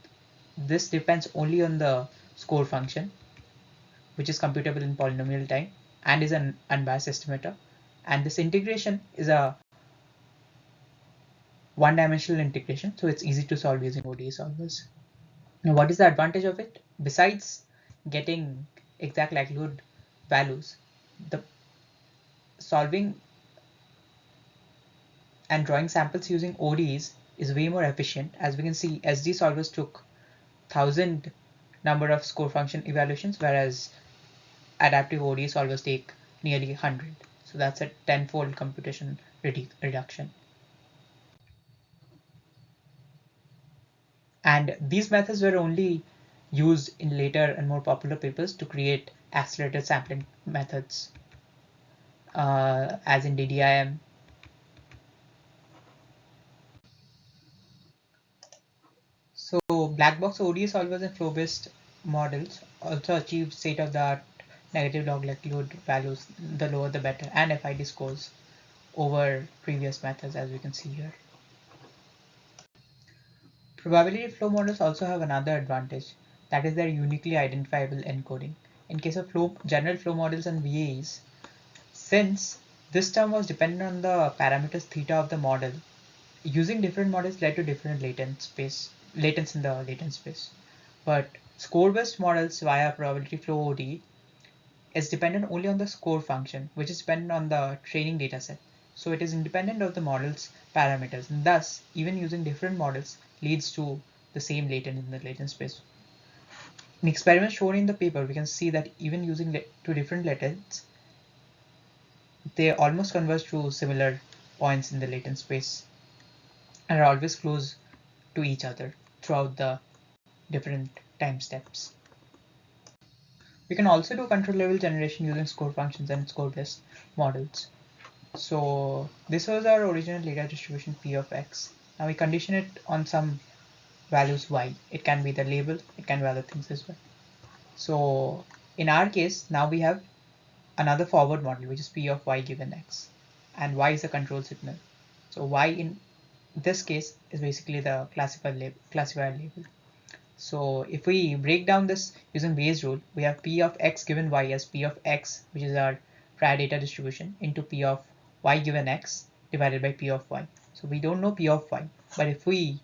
Speaker 1: this depends only on the score function, which is computable in polynomial time and is an unbiased estimator. And this integration is a one-dimensional integration, so it's easy to solve using ODE solvers. Now, what is the advantage of it? Besides getting exact likelihood values, the solving and drawing samples using ODEs is way more efficient. As we can see, SD solvers took 1000 number of score function evaluations, whereas adaptive ODE solvers take nearly 100. So that's a tenfold computation reduction. And these methods were only used in later and more popular papers to create accelerated sampling methods, as in DDIM. So black box ODE solvers and flow-based models also achieve state-of-the-art negative log likelihood values, the lower the better, and FID scores over previous methods, as we can see here. Probability flow models also have another advantage, that is their uniquely identifiable encoding. In case of general flow models and VAEs, since this term was dependent on the parameters theta of the model, using different models led to different latents in the latent space. But score-based models via probability flow ODE is dependent only on the score function, which is dependent on the training dataset. So it is independent of the model's parameters, and thus even using different models leads to the same latent in the latent space. In experiments shown in the paper, we can see that even using two different latents, they almost converge to similar points in the latent space and are always close to each other throughout the different time steps. We can also do control level generation using score functions and score-based models. So this was our original data distribution P of X. Now we condition it on some values Y. It can be the label, it can be other things as well. So in our case, now we have another forward model, which is P of Y given X, and Y is a control signal. So Y in this case is basically the classifier label. So if we break down this using Bayes rule, we have P of X given Y as P of X, which is our prior data distribution, into P of Y given X divided by P of Y. So we don't know P of Y, but if we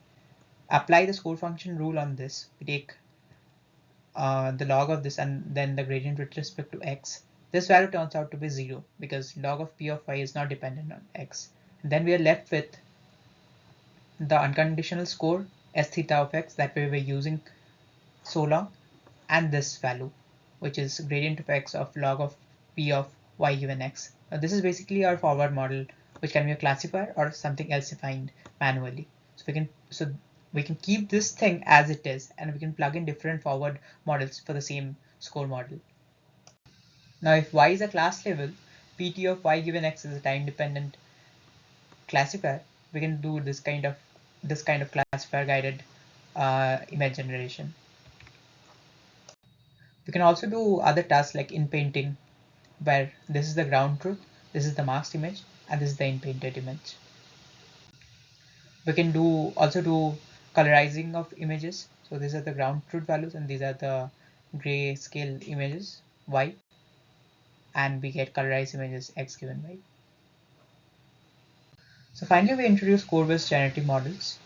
Speaker 1: apply the score function rule on this, we take the log of this and then the gradient with respect to X. This value turns out to be 0 because log of P of Y is not dependent on X. And then we are left with the unconditional score S theta of X that we were using so long, and this value, which is gradient of X of log of P of Y given X. Now this is basically our forward model, which can be a classifier or something else defined manually. So we can keep this thing as it is, and we can plug in different forward models for the same score model. Now if Y is a class level, PT of Y given X is a time dependent classifier, we can do this kind of classifier guided image generation. We can also do other tasks like in painting, where this is the ground truth. This is the masked image, and this is the in-painted image. We can also do colorizing of images. So these are the ground truth values, and these are the grayscale images y, and we get colorized images x given y. So finally, we introduced score-based generative models,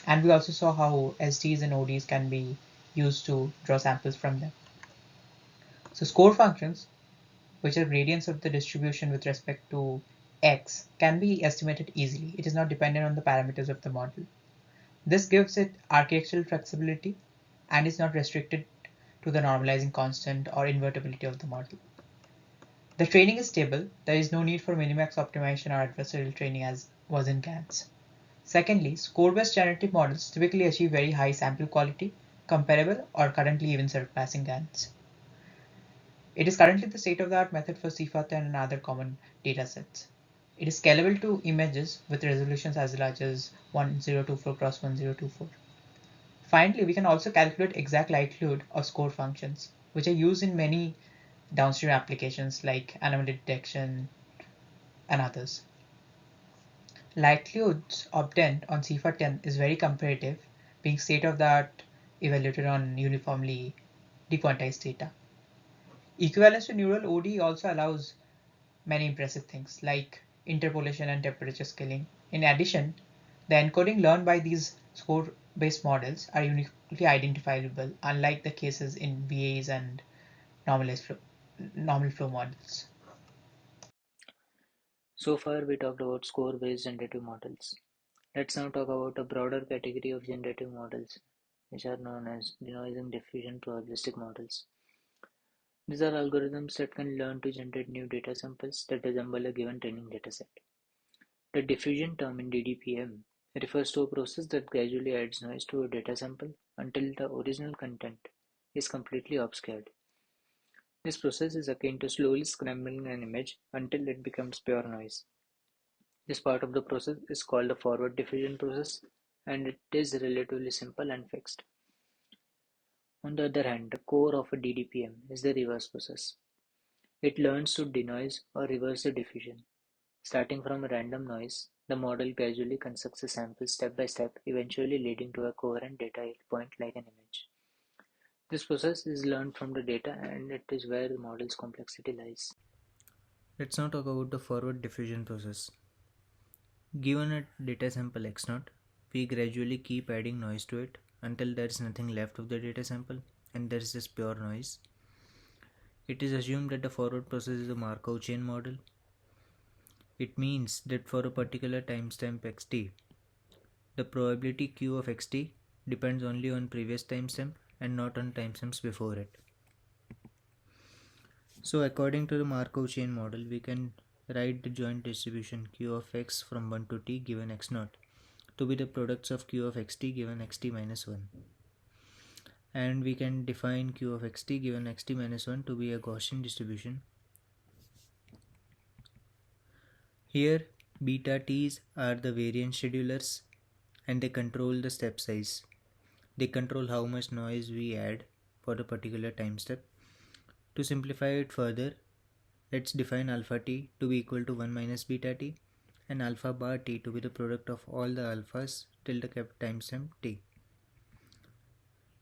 Speaker 1: and we also saw how SDs and ODs can be used to draw samples from them. So score functions, which are gradients of the distribution with respect to x, can be estimated easily. It is not dependent on the parameters of the model. This gives it architectural flexibility and is not restricted to the normalizing constant or invertibility of the model. The training is stable. There is no need for minimax optimization or adversarial training as was in GANs. Secondly, score-based generative models typically achieve very high sample quality, comparable or currently even surpassing GANs. It is currently the state-of-the-art method for CFA10 and other common datasets. It is scalable to images with resolutions as large as 1024 cross 1024. Finally, we can also calculate exact likelihood of score functions, which are used in many downstream applications like anomaly detection and others. Likelihoods obtained on CFA10 is very comparative, being state-of-the-art evaluated on uniformly dequantized data. Equivalence to neural OD also allows many impressive things like interpolation and temperature scaling. In addition, the encoding learned by these score-based models are uniquely identifiable, unlike the cases in VAs and normal flow models.
Speaker 2: So far, we talked about score-based generative models. Let's now talk about a broader category of generative models, which are known as denoising diffusion probabilistic models. These are algorithms that can learn to generate new data samples that resemble a given training dataset. The diffusion term in DDPM refers to a process that gradually adds noise to a data sample until the original content is completely obscured. This process is akin to slowly scrambling an image until it becomes pure noise. This part of the process is called the forward diffusion process, and it is relatively simple and fixed. On the other hand, the core of a DDPM is the reverse process. It learns to denoise or reverse the diffusion. Starting from a random noise, the model gradually constructs a sample step by step, eventually leading to a coherent data point like an image. This process is learned from the data, and it is where the model's complexity lies. Let's now talk about the forward diffusion process. Given a data sample x0, we gradually keep adding noise to it until there is nothing left of the data sample and there is just pure noise. It is assumed that the forward process is a Markov chain model. It means that for a particular timestamp xt, the probability q of xt depends only on previous timestamp and not on timestamps before it. So according to the Markov chain model, we can write the joint distribution q of x from 1 to t given x0 to be the products of q of xt given xt minus 1. And we can define q of xt given xt minus 1 to be a Gaussian distribution. Here, beta t's are the variance schedulers and they control the step size. They control how much noise we add for a particular time step. To simplify it further, let's define alpha t to be equal to 1 minus beta t and alpha bar t to be the product of all the alphas till the timestamp t.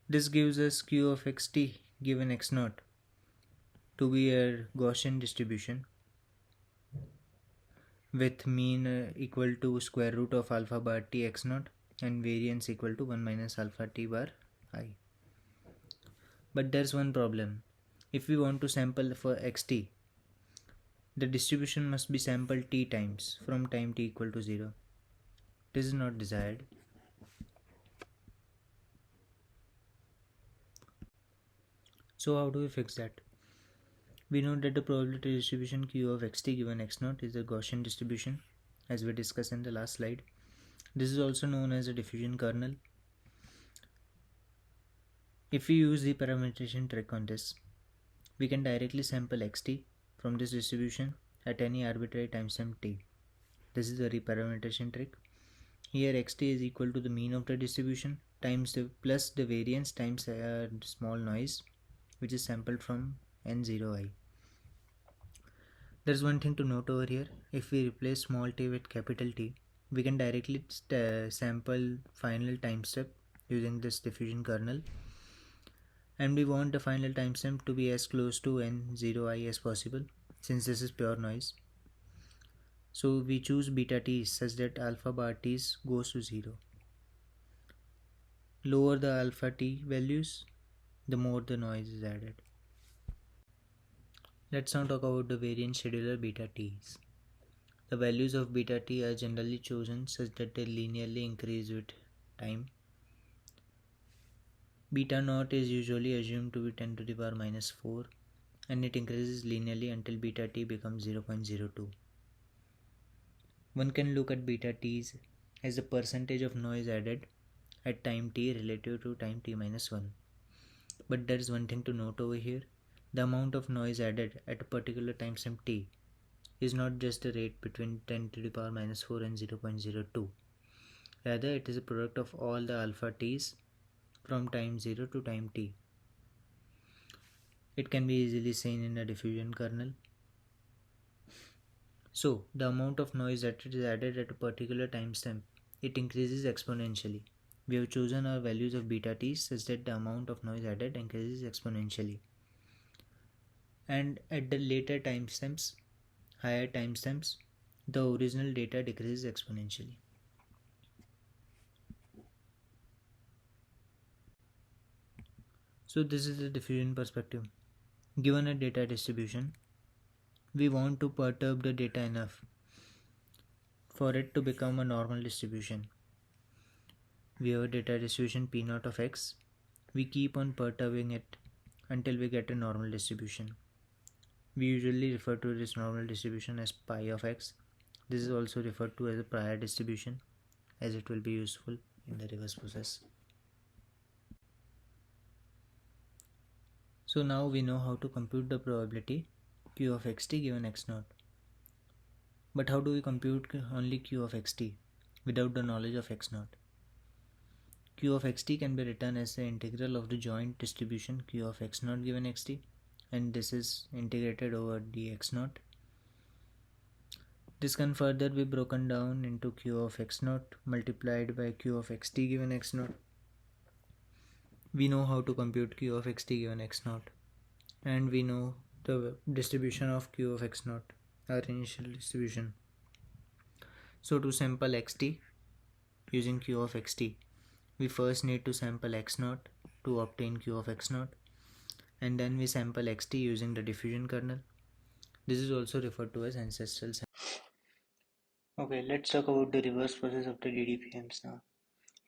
Speaker 2: This gives us q of xt given x0 to be a Gaussian distribution with mean equal to square root of alpha bar t x0 and variance equal to 1 minus alpha t bar I. But there's one problem. If we want to sample for xt, the distribution must be sampled t times from time t equal to 0. This is not desired. So how do we fix that? We know that the probability distribution q of xt given x0 is a Gaussian distribution, as we discussed in the last slide. This is also known as a diffusion kernel. If we use the parameterization trick on this, we can directly sample xt from this distribution at any arbitrary timestamp t. This is the reparameterization trick. Here xt is equal to the mean of the distribution times plus the variance times small noise which is sampled from n0i. There's one thing to note over here. If we replace small t with capital T, we can directly sample final time step using this diffusion kernel, and we want the final timestamp to be as close to n0i as possible since this is pure noise. So we choose beta t such that alpha bar t goes to 0. Lower the alpha t values, the more the noise is added. Let's now talk about the variant scheduler beta t's. The values of beta t are generally chosen such that they linearly increase with time. Beta naught is usually assumed to be 10 to the power minus 4, and it increases linearly until beta t becomes 0.02. One can look at beta t's as the percentage of noise added at time t relative to time t minus 1. But there is one thing to note over here. The amount of noise added at a particular timestamp t is not just the rate between 10 to the power minus 4 and 0.02. Rather, it is a product of all the alpha t's from time 0 to time t. It can be easily seen in a diffusion kernel. So, the amount of noise that is added at a particular timestamp, it increases exponentially. We have chosen our values of beta t such that the amount of noise added increases exponentially. And at the later timestamps, higher timestamps, the original data decreases exponentially. So this is the diffusion perspective. Given a data distribution, we want to perturb the data enough for it to become a normal distribution. We have a data distribution p naught of x. We keep on perturbing it until we get a normal distribution. We usually refer to this normal distribution as pi of x. This is also referred to as a prior distribution, as it will be useful in the reverse process. So now we know how to compute the probability q of xt given x naught. But how do we compute only q of xt without the knowledge of x naught? Q of xt can be written as the integral of the joint distribution q of x naught given xt, and this is integrated over the x naught. This can further be broken down into q of x naught multiplied by q of xt given x naught. We know how to compute q of xt given x naught, and we know the distribution of q of x naught, our initial distribution. So to sample xt using q of xt, we first need to sample x naught to obtain q of x naught, and then we sample xt using the diffusion kernel. This is also referred to as ancestral sampling. Okay, let's talk about the reverse process of the DDPMs now.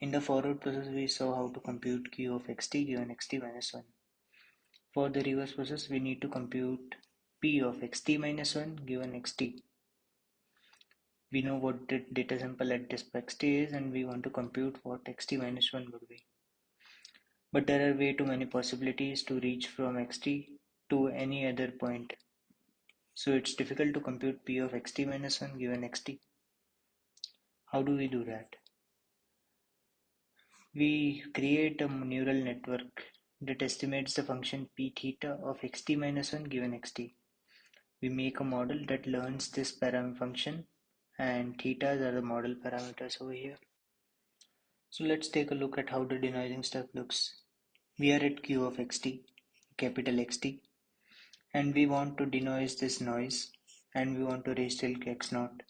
Speaker 2: In the forward process, we saw how to compute q of xt given xt minus 1. For the reverse process, we need to compute p of xt minus 1 given xt. We know what the data sample at this xt is, and we want to compute what xt minus 1 would be. But there are way too many possibilities to reach from xt to any other point. So it's difficult to compute p of xt minus 1 given xt. How do we do that? We create a neural network that estimates the function p theta of xt minus 1 given xt. We make a model that learns this parameter function, and thetas are the model parameters over here. So let's take a look at how the denoising step looks. We are at q of xt, capital XT, and we want to denoise this noise, and we want to raise till x naught.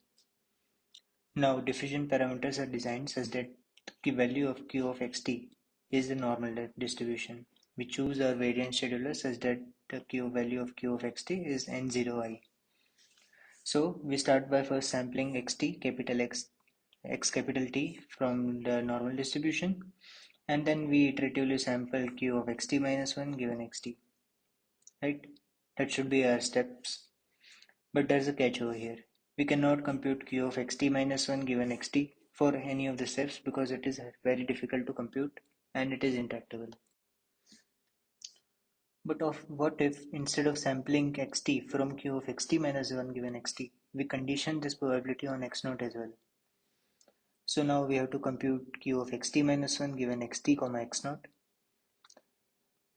Speaker 2: Now diffusion parameters are designed such that the value of q of xt is the normal distribution. We choose our variance scheduler such that the value of q of xt is n0i. So we start by first sampling xt, capital X, x capital T from the normal distribution, and then we iteratively sample q of xt minus 1 given xt. Right? That should be our steps. But there's a catch over here. We cannot compute q of xt minus 1 given xt for any of the steps because it is very difficult to compute and it is intractable. But what if instead of sampling xt from q of xt minus 1 given xt, we condition this probability on x naught as well? So now we have to compute q of xt minus 1 given xt comma x naught.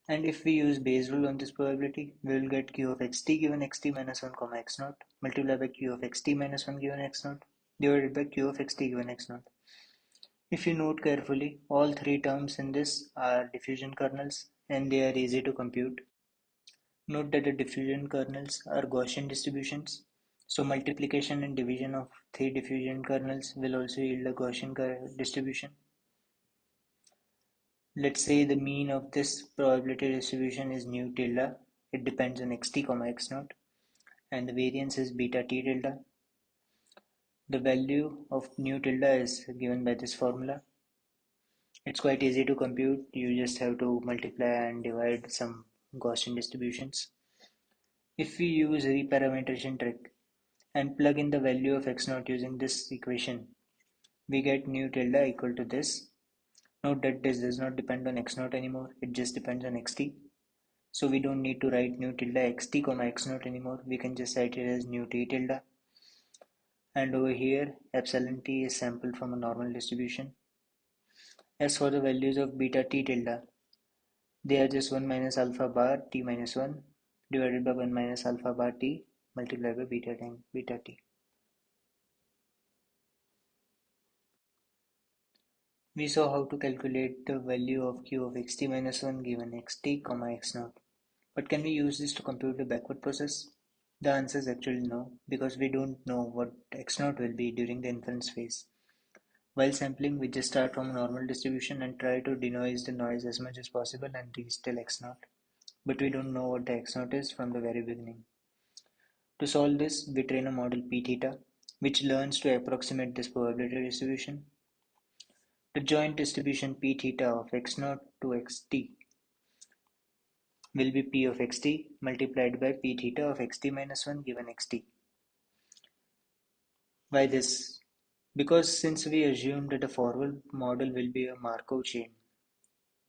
Speaker 2: And if we use base rule on this probability, we will get q of xt given xt minus 1 comma x naught multiplied by q of xt minus 1 given x naught divided by q of xt given x naught. If you note carefully, all three terms in this are diffusion kernels and they are easy to compute. Note that the diffusion kernels are Gaussian distributions, so multiplication and division of three diffusion kernels will also yield a Gaussian distribution. Let's say the mean of this probability distribution is nu tilde. It depends on xt comma x naught, and the variance is beta t tilde. The value of nu tilde is given by this formula. It's quite easy to compute. You just have to multiply and divide some Gaussian distributions. If we use reparametrization trick and plug in the value of x naught using this equation, we get nu tilde equal to this. Note that this does not depend on x naught anymore, it just depends on xt. So we don't need to write nu tilde xt comma x naught anymore, we can just write it as nu t tilde. And over here, epsilon t is sampled from a normal distribution. As for the values of beta t tilde, they are just 1 minus alpha bar t minus 1 divided by 1 minus alpha bar t multiplied by beta times beta t. We saw how to calculate the value of q of xt minus 1 given xt comma x naught. But can we use this to compute the backward process? The answer is actually no, because we don't know what x naught will be during the inference phase. While sampling, we just start from a normal distribution and try to denoise the noise as much as possible and reach till x naught. But we don't know what the x naught is from the very beginning. To solve this, we train a model p theta, which learns to approximate this probability distribution. The joint distribution p theta of x naught to xt will be p of xt multiplied by p theta of xt minus 1 given xt. Why this? Because since we assume that the forward model will be a Markov chain,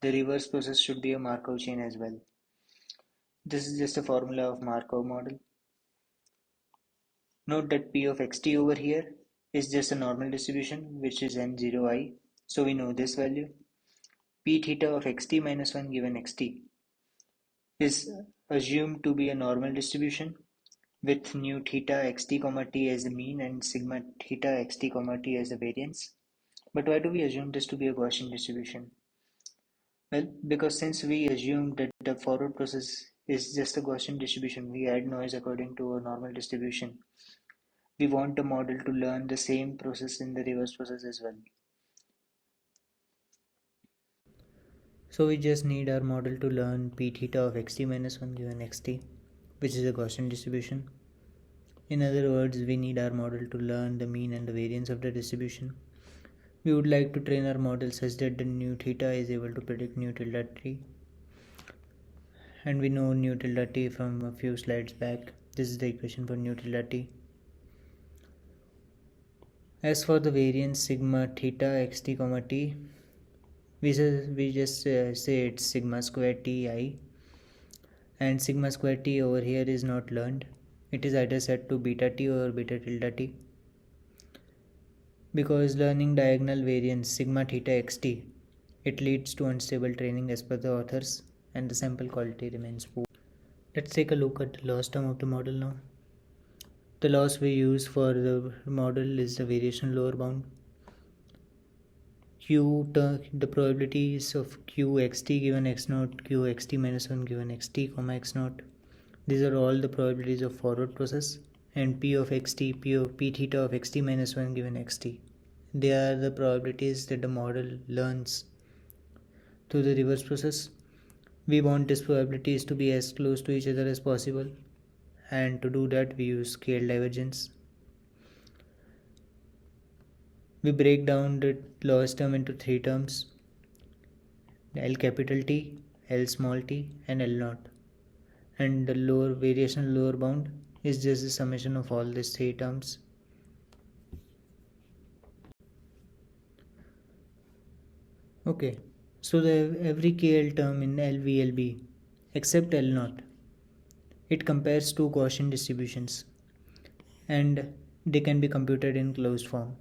Speaker 2: the reverse process should be a Markov chain as well. This is just a formula of Markov model. Note that p of xt over here is just a normal distribution which is n0i, so we know this value. P theta of xt minus 1 given xt is assumed to be a normal distribution with nu theta xt comma t as the mean and sigma theta xt comma t as the variance. But why do we assume this to be a Gaussian distribution? Well, because since we assume that the forward process is just a Gaussian distribution, we add noise according to a normal distribution. We want the model to learn the same process in the reverse process as well. So we just need our model to learn p theta of xt minus 1 given xt, which is a Gaussian distribution. In other words, we need our model to learn the mean and the variance of the distribution. We would like to train our model such that the nu theta is able to predict nu tilde t. And we know nu tilde t from a few slides back. This is the equation for nu tilde t. As for the variance sigma theta xt comma t, we just say it's sigma square ti, and sigma square t over here is not learned. It is either set to beta t or beta tilde t. Because learning diagonal variance sigma theta xt, it leads to unstable training as per the authors, and the sample quality remains poor. Let's take a look at the loss term of the model now. The loss we use for the model is the variation lower bound. The probabilities of q xt given x naught, q xt minus 1 given xt comma x naught. These are all the probabilities of forward process, and p of xt, p theta of xt minus 1 given xt. They are the probabilities that the model learns through the reverse process. We want these probabilities to be as close to each other as possible, and to do that we use scale divergence. We break down the loss term into three terms: L capital T, L small t, and L naught. And the lower variation lower bound is just the summation of all these three terms. Okay, so every KL term in LVLB except L naught, it compares two Gaussian distributions and they can be computed in closed form.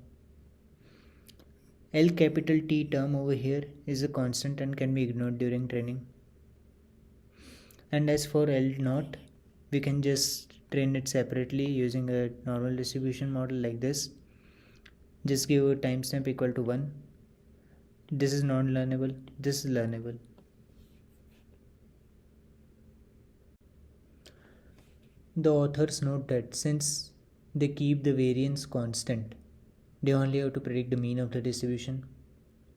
Speaker 2: L capital T term over here is a constant and can be ignored during training. And as for L0, we can just train it separately using a normal distribution model like this. Just give a timestamp equal to 1. This is non-learnable, this is learnable. The authors note that since they keep the variance constant, they only have to predict the mean of the distribution.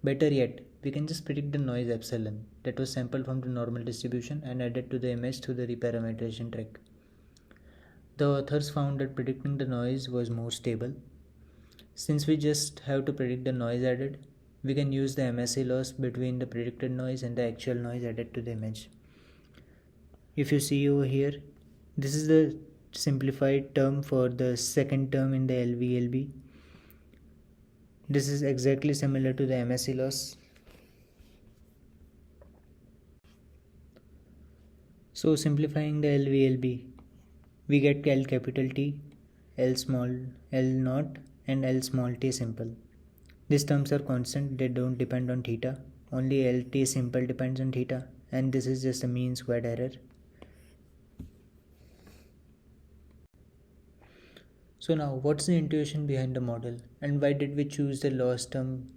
Speaker 2: Better yet, we can just predict the noise epsilon that was sampled from the normal distribution and added to the image through the reparameterization trick. The authors found that predicting the noise was more stable. Since we just have to predict the noise added, we can use the MSE loss between the predicted noise and the actual noise added to the image. If you see over here, this is the simplified term for the second term in the LVLB. This is exactly similar to the MSE loss. So simplifying the LVLB, we get L capital T, L small L naught and L small t simple. These terms are constant, they don't depend on theta. Only LT simple depends on theta, and this is just a mean squared error. So now, what's the intuition behind the model, and why did we choose the loss term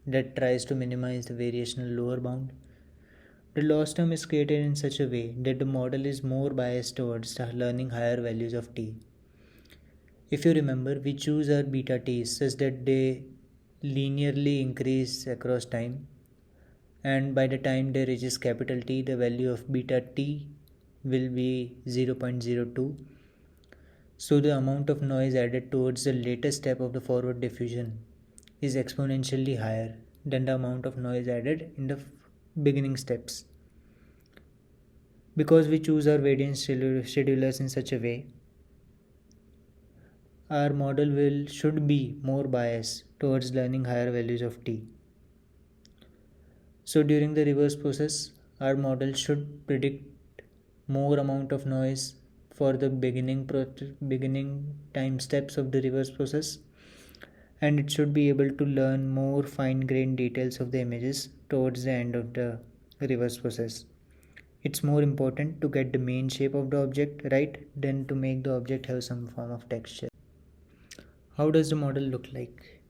Speaker 2: that tries to minimize the variational lower bound? The loss term is created in such a way that the model is more biased towards learning higher values of t. If you remember, we choose our beta t's such that they linearly increase across time, and by the time they reaches capital T, the value of beta t will be 0.02. So the amount of noise added towards the latest step of the forward diffusion is exponentially higher than the amount of noise added in the beginning steps. Because we choose our variance schedulers in such a way, our model should be more biased towards learning higher values of t. So during the reverse process, our model should predict more amount of noise for the beginning time steps of the reverse process, and it should be able to learn more fine-grained details of the images towards the end of the reverse process. It's more important to get the main shape of the object right than to make the object have some form of texture. How does the model look like?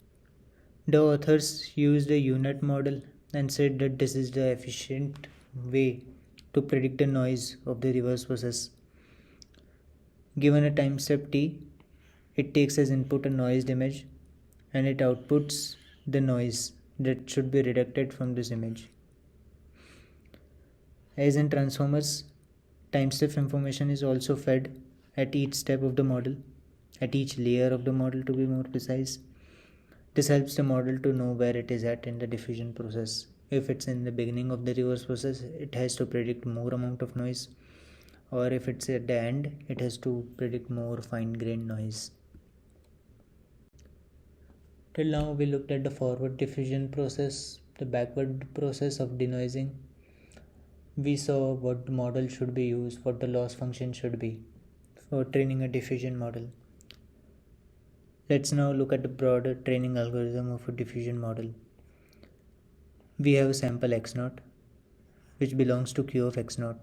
Speaker 2: The authors used a unit model and said that this is the efficient way to predict the noise of the reverse process. Given a time step t, it takes as input a noised image and it outputs the noise that should be reduced from this image. As in transformers, time step information is also fed at each step of the model, at each layer of the model to be more precise. This helps the model to know where it is at in the diffusion process. If it's in the beginning of the reverse process, it has to predict more amount of noise, or if it's at the end, it has to predict more fine-grained noise. Till now we looked at the forward diffusion process, the backward process of denoising. We saw what the model should be used, what the loss function should be for training a diffusion model. Let's now look at the broader training algorithm of a diffusion model. We have a sample x0 which belongs to q of x0.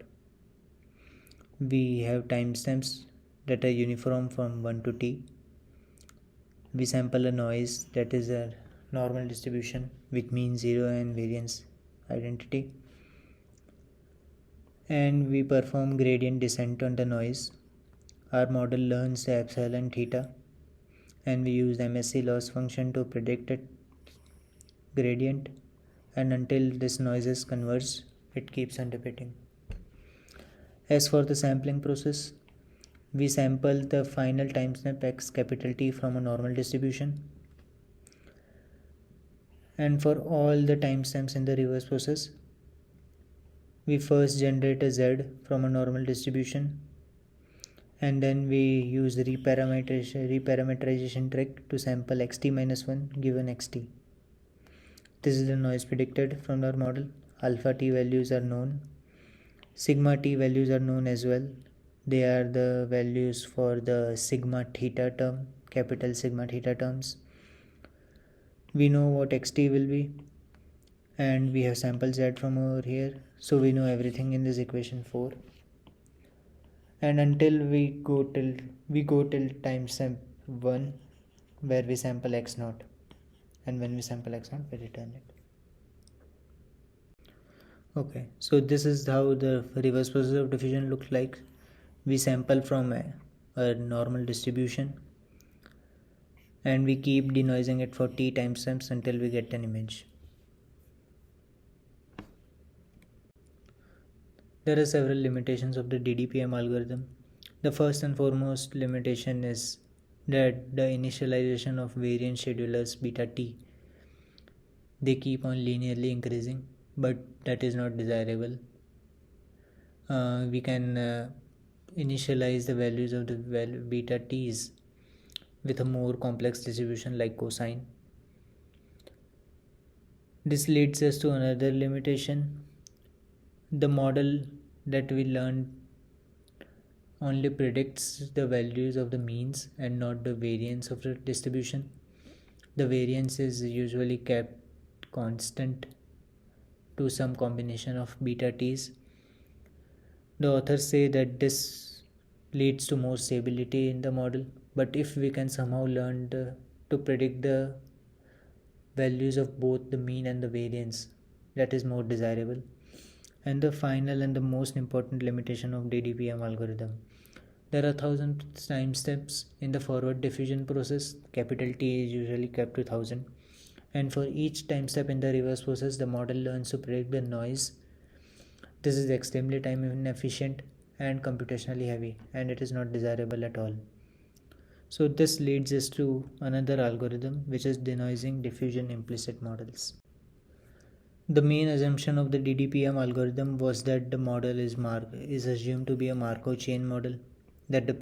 Speaker 2: We have timestamps that are uniform from 1 to t. We sample a noise that is a normal distribution with mean 0 and variance identity. And we perform gradient descent on the noise. Our model learns the epsilon theta, and we use the MSE loss function to predict its gradient, and until this noise is converged, it keeps on repeating. As for the sampling process, we sample the final timestamp x capital T from a normal distribution, and for all the timestamps in the reverse process, we first generate a z from a normal distribution, and then we use the reparameterization trick to sample xt minus 1 given xt. This is the noise predicted from our model. Alpha t values are known. Sigma t values are known as well. They are the values for the sigma theta term, capital sigma theta terms. We know what xt will be, and we have sample z from over here, so we know everything in this equation 4.
Speaker 3: and until we go till timestamp 1 where we sample x naught, and when we sample x naught we return it. Okay, so this is how the reverse process of diffusion looks like. We sample from a normal distribution and we keep denoising it for t timestamps until we get an image. There are several limitations of the DDPM algorithm. The first and foremost limitation is that the initialization of variance schedulers beta t, they keep on linearly increasing, but that is not desirable. We can initialize the values of the beta t's with a more complex distribution like cosine. This leads us to another limitation. The model that we learned only predicts the values of the means and not the variance of the distribution. The variance is usually kept constant to some combination of beta t's. The authors say that this leads to more stability in the model, but if we can somehow learn to predict the values of both the mean and the variance, that is more desirable. And the final and the most important limitation of DDPM algorithm. There are 1000 time steps in the forward diffusion process. Capital T is usually kept to 1000. And for each time step in the reverse process, the model learns to predict the noise. This is extremely time inefficient and computationally heavy, and it is not desirable at all. So this leads us to another algorithm, which is denoising diffusion implicit models. The main assumption of the DDPM algorithm was that the model is assumed to be a Markov chain model, that the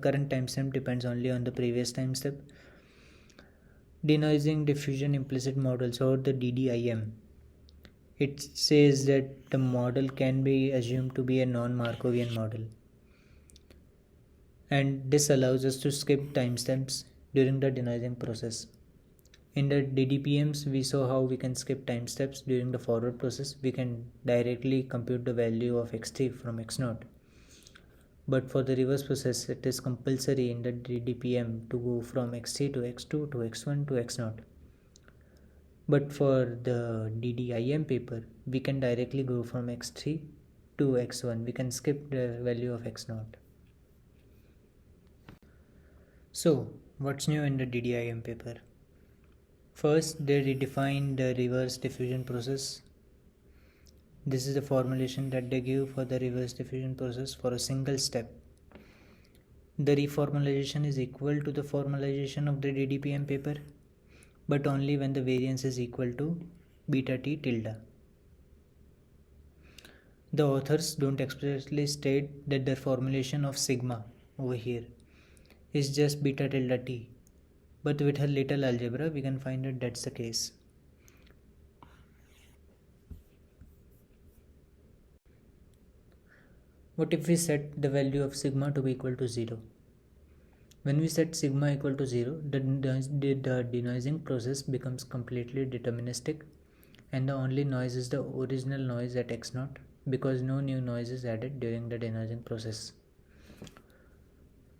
Speaker 3: current timestamp depends only on the previous timestamp. Denoising diffusion implicit models, or the DDIM, it says that the model can be assumed to be a non-Markovian model, and this allows us to skip timestamps during the denoising process. In the DDPMs, we saw how we can skip time steps during the forward process. We can directly compute the value of x3 from x0. But for the reverse process, it is compulsory in the DDPM to go from x3 to x2 to x1 to x0. But for the DDIM paper, we can directly go from x3 to x1. We can skip the value of x0. So, what's new in the DDIM paper? First, they redefine the reverse diffusion process. This is the formulation that they give for the reverse diffusion process for a single step. The reformulation is equal to the formulation of the DDPM paper, but only when the variance is equal to beta t tilde. The authors don't explicitly state that the formulation of sigma over here is just beta tilde t, but with a little algebra we can find that that's the case. What if we set the value of sigma to be equal to 0? When we set sigma equal to 0, the denoising process becomes completely deterministic, and the only noise is the original noise at x0, because no new noise is added during the denoising process.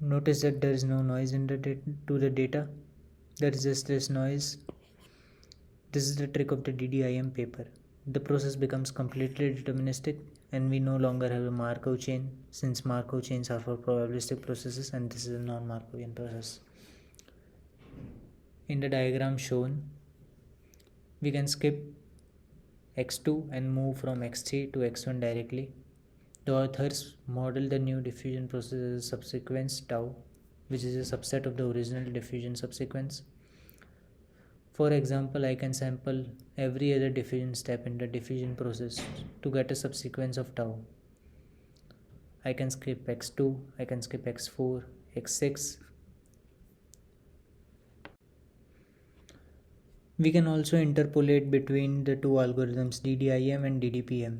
Speaker 3: Notice that there is no noise in to the data. There is just this noise. This is the trick of the DDIM paper. The process becomes completely deterministic, and we no longer have a Markov chain, since Markov chains are for probabilistic processes and this is a non-Markovian process. In the diagram shown, we can skip x2 and move from x3 to x1 directly. The authors model the new diffusion process as a subsequence tau, which is a subset of the original diffusion subsequence. For example, I can sample every other diffusion step in the diffusion process to get a subsequence of tau. I can skip x2, I can skip x4, x6. We can also interpolate between the two algorithms DDIM and DDPM.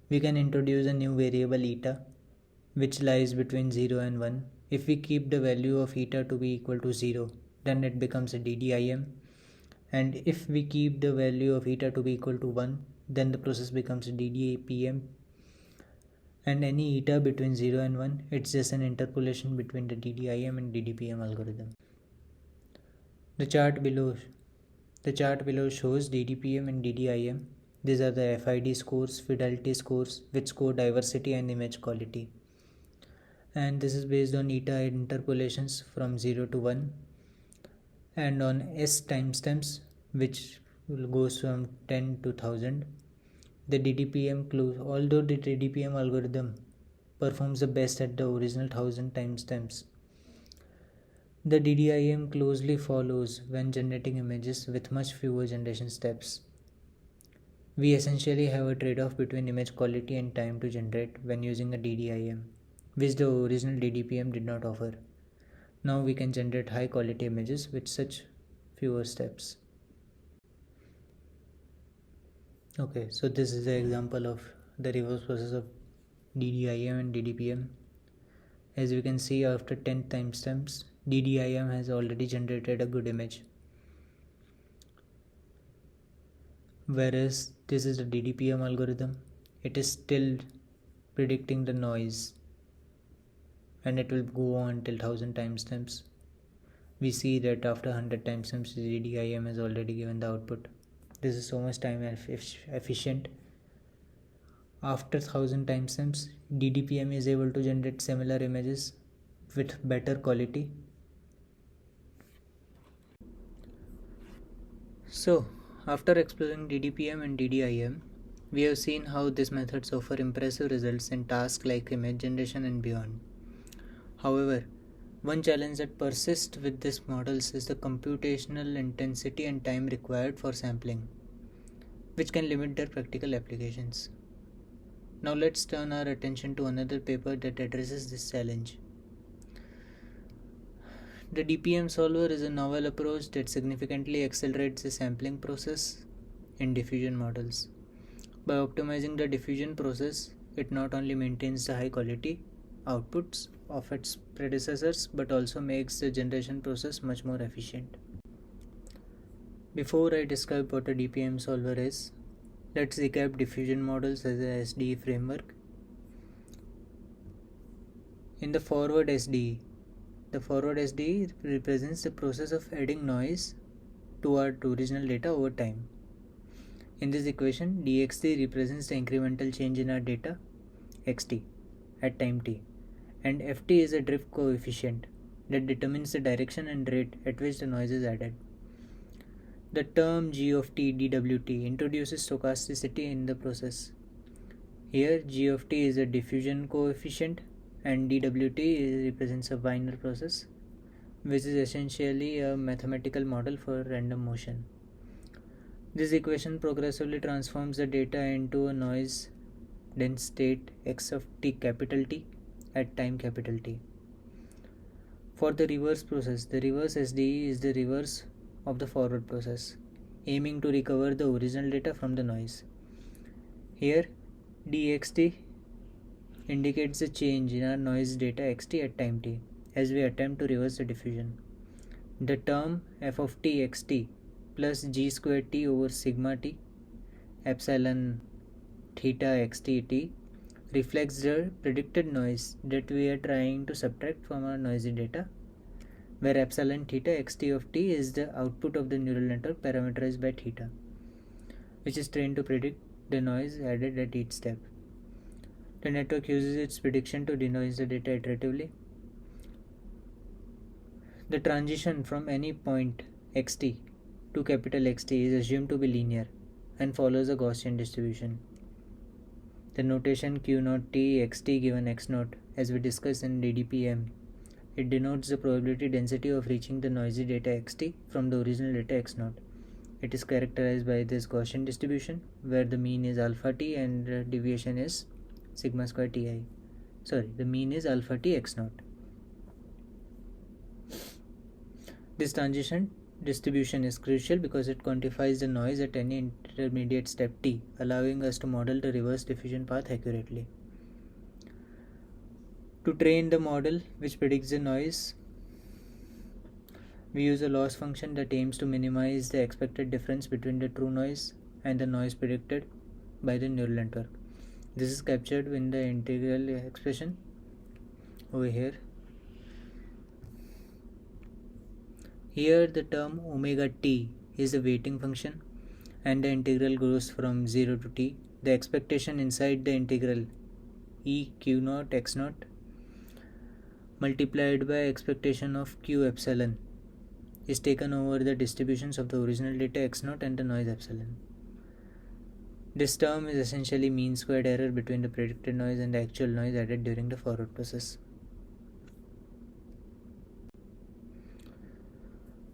Speaker 3: We can introduce a new variable eta, which lies between 0 and 1. If we keep the value of eta to be equal to 0, then it becomes a DDIM. And if we keep the value of eta to be equal to 1, then the process becomes a DDPM. and any eta between 0 and 1, it's just an interpolation between the DDIM and DDPM algorithm. The chart below shows DDPM and DDIM. These are the FID scores, fidelity scores, which score diversity and image quality. And this is based on eta interpolations from 0 to 1 and on S timestamps, which goes from 10 to 1000. The DDPM clues, although the DDPM algorithm performs the best at the original 1000 timestamps, the DDIM closely follows when generating images with much fewer generation steps. We essentially have a trade-off between image quality and time to generate when using a DDIM, which the original DDPM did not offer. Now we can generate high quality images with such fewer steps. Okay, so this is the example of the reverse process of DDIM and DDPM. As we can see, after 10 timestamps, DDIM has already generated a good image, whereas this is the DDPM algorithm. It is still predicting the noise and it will go on until 1000 timestamps. We see that after 100 timestamps, the DDIM has already given the output. This is so much time efficient. After 1000 timestamps, DDPM is able to generate similar images with better quality. So, after exploring DDPM and DDIM, we have seen how these methods offer impressive results in tasks like image generation and beyond. However, one challenge that persists with these models is the computational intensity and time required for sampling, which can limit their practical applications. Now let's turn our attention to another paper that addresses this challenge. The DPM Solver is a novel approach that significantly accelerates the sampling process in diffusion models. By optimizing the diffusion process, it not only maintains the high quality outputs of its predecessors but also makes the generation process much more efficient. Before I describe what a DPM solver is, let's recap diffusion models as a SDE framework. In the forward SDE represents the process of adding noise to our original data over time. In this equation, dxt represents the incremental change in our data, xt, at time t, and ft is a drift coefficient that determines the direction and rate at which the noise is added. The term g of t dwt introduces stochasticity in the process. Here, g of t is a diffusion coefficient and dwt represents a Wiener process, which is essentially a mathematical model for random motion. This equation progressively transforms the data into a noise dense state x of t capital T at time capital T. For the reverse process, the reverse SDE is the reverse of the forward process, aiming to recover the original data from the noise. Here, dxt indicates the change in our noise data xt at time t as we attempt to reverse the diffusion. The term f of t xt plus g square t over sigma t epsilon theta xt t reflects the predicted noise that we are trying to subtract from our noisy data, where epsilon theta xt of t is the output of the neural network parameterized by theta, which is trained to predict the noise added at each step. The network uses its prediction to denoise the data iteratively. The transition from any point xt to capital Xt is assumed to be linear and follows a Gaussian distribution. The notation Q0 t xt given x0, as we discussed in DDPM, it denotes the probability density of reaching the noisy data xt from the original data x0. It is characterized by this Gaussian distribution, where the mean is alpha t and the deviation is sigma square ti. The mean is alpha t x0. This transition distribution is crucial because it quantifies the noise at any intermediate step t, allowing us to model the reverse diffusion path accurately. To train the model which predicts the noise, we use a loss function that aims to minimize the expected difference between the true noise and the noise predicted by the neural network. This is captured in the integral expression over here. Here the term omega t is the weighting function and the integral goes from 0 to t. The expectation inside the integral e q naught x naught multiplied by expectation of q epsilon is taken over the distributions of the original data x naught and the noise epsilon. This term is essentially mean squared error between the predicted noise and the actual noise added during the forward process.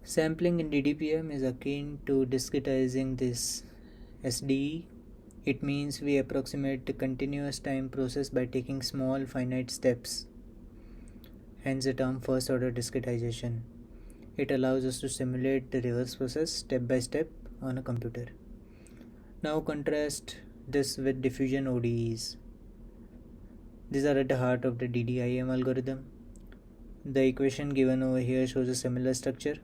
Speaker 3: Sampling in DDPM is akin to discretizing this SDE. It means we approximate the continuous time process by taking small finite steps, hence the term first order discretization. It allows us to simulate the reverse process step by step on a computer. Now contrast this with diffusion ODEs. These are at the heart of the DDIM algorithm. The equation given over here shows a similar structure,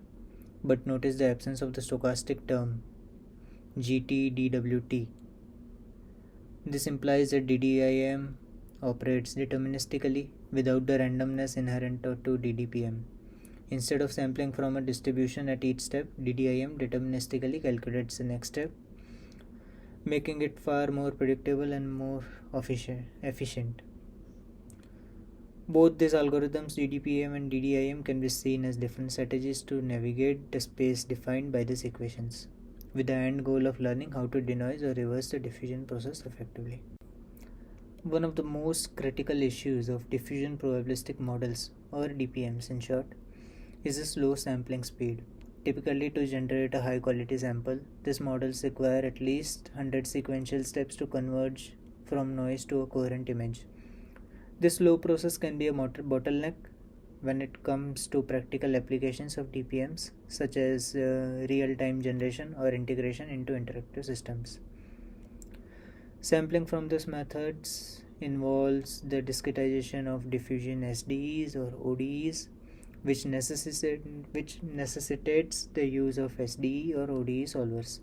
Speaker 3: but notice the absence of the stochastic term GT-DWT. This implies that DDIM operates deterministically without the randomness inherent to DDPM. Instead of sampling from a distribution at each step, DDIM deterministically calculates the next step, making it far more predictable and more efficient. Both these algorithms, DDPM and DDIM, can be seen as different strategies to navigate the space defined by these equations, with the end goal of learning how to denoise or reverse the diffusion process effectively. One of the most critical issues of diffusion probabilistic models, or DPMs in short, is a slow sampling speed. Typically, to generate a high quality sample, these models require at least 100 sequential steps to converge from noise to a coherent image. This slow process can be a bottleneck when it comes to practical applications of DPMs, such as real-time generation or integration into interactive systems. Sampling from these methods involves the discretization of diffusion SDEs or ODEs, which necessitates the use of SDE or ODE solvers.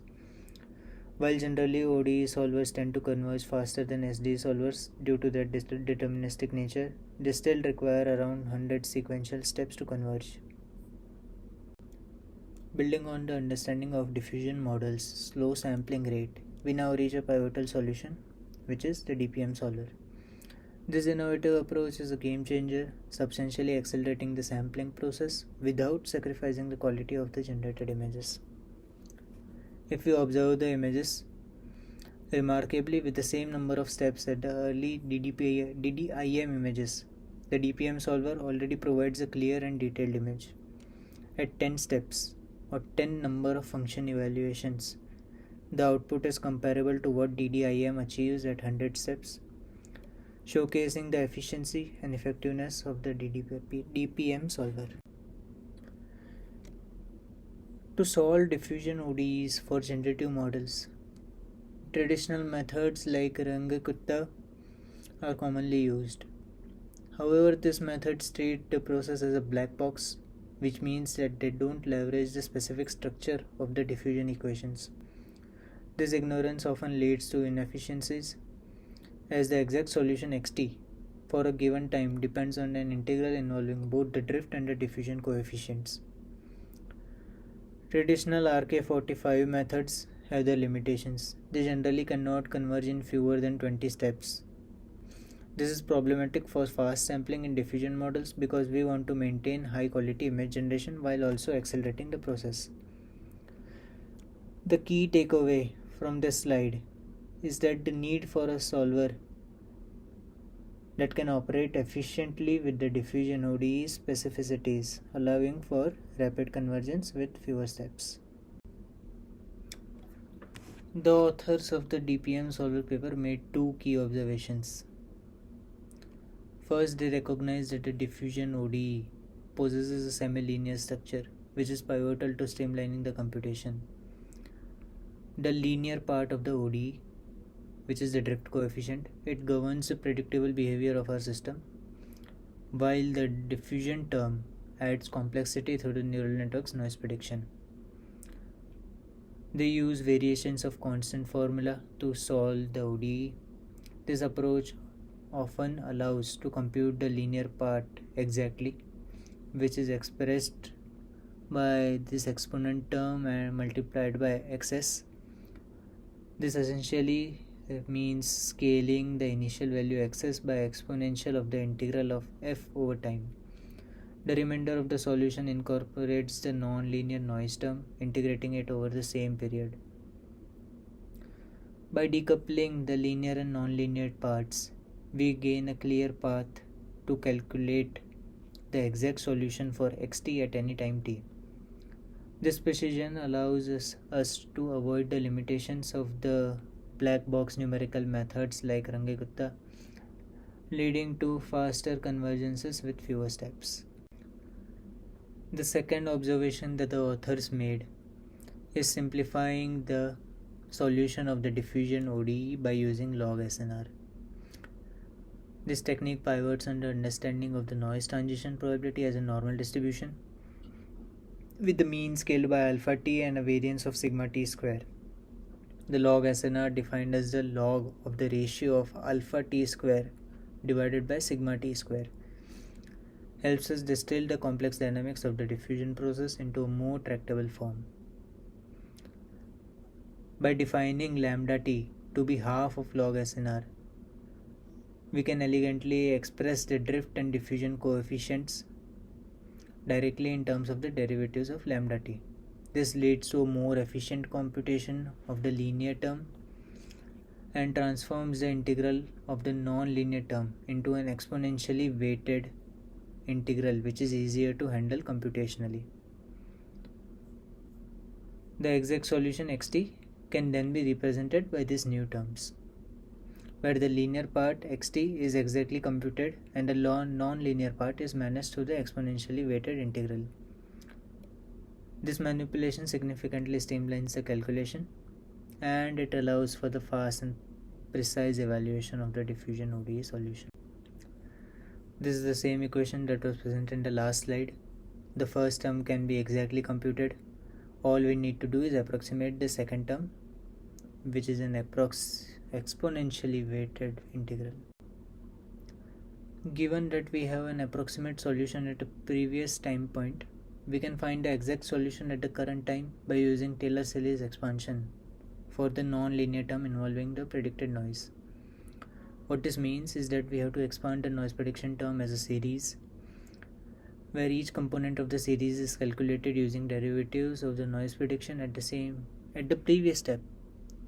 Speaker 3: While generally ODE solvers tend to converge faster than SDE solvers due to their deterministic nature, they still require around 100 sequential steps to converge. Building on the understanding of diffusion models' slow sampling rate, we now reach a pivotal solution, which is the DPM solver. This innovative approach is a game changer, substantially accelerating the sampling process without sacrificing the quality of the generated images. If you observe the images, remarkably with the same number of steps at the early DDIM images, the DPM solver already provides a clear and detailed image. At 10 steps, or 10 number of function evaluations, the output is comparable to what DDIM achieves at 100 steps, showcasing the efficiency and effectiveness of the DPM solver. To solve diffusion ODEs for generative models, traditional methods like Rangakutta are commonly used. However, these methods treat the process as a black box, which means that they don't leverage the specific structure of the diffusion equations. This ignorance often leads to inefficiencies, as the exact solution xt for a given time depends on an integral involving both the drift and the diffusion coefficients. Traditional RK45 methods have their limitations. They generally cannot converge in fewer than 20 steps. This is problematic for fast sampling in diffusion models because we want to maintain high quality image generation while also accelerating the process. The key takeaway from this slide is that the need for a solver that can operate efficiently with the diffusion ODE specificities, allowing for rapid convergence with fewer steps. The authors of the DPM solver paper made two key observations. First, they recognized that the diffusion ODE possesses a semi-linear structure, which is pivotal to streamlining the computation. The linear part of the ODE, which is the drift coefficient, it governs the predictable behavior of our system, while the diffusion term adds complexity through the neural network's noise prediction. They use variations of constant formula to solve the ODE. This approach often allows to compute the linear part exactly, which is expressed by this exponent term and multiplied by xs. This essentially means scaling the initial value xs by exponential of the integral of f over time. The remainder of the solution incorporates the non-linear noise term, integrating it over the same period. By decoupling the linear and non-linear parts, we gain a clear path to calculate the exact solution for xt at any time t. This precision allows us to avoid the limitations of the black box numerical methods like Rangegutta, leading to faster convergences with fewer steps. The second observation that the authors made is simplifying the solution of the diffusion ODE by using log SNR. This technique pivots on the understanding of the noise transition probability as a normal distribution, with the mean scaled by alpha t and a variance of sigma t square. The log SNR defined as the log of the ratio of alpha t square divided by sigma t square helps us distill the complex dynamics of the diffusion process into a more tractable form. By defining lambda t to be half of log SNR, we can elegantly express the drift and diffusion coefficients directly in terms of the derivatives of lambda t. This leads to a more efficient computation of the linear term and transforms the integral of the non-linear term into an exponentially weighted integral, which is easier to handle computationally. The exact solution xt can then be represented by these new terms, where the linear part xt is exactly computed and the non-linear part is managed through the exponentially weighted integral. This manipulation significantly streamlines the calculation, and it allows for the fast and precise evaluation of the diffusion ODE solution. This is the same equation that was present in the last slide. The first term can be exactly computed. All we need to do is approximate the second term, which is an exponentially weighted integral. Given that we have an approximate solution at a previous time point, we can find the exact solution at the current time by using Taylor-Series expansion for the non-linear term involving the predicted noise. What this means is that we have to expand the noise prediction term as a series, where each component of the series is calculated using derivatives of the noise prediction at the previous step,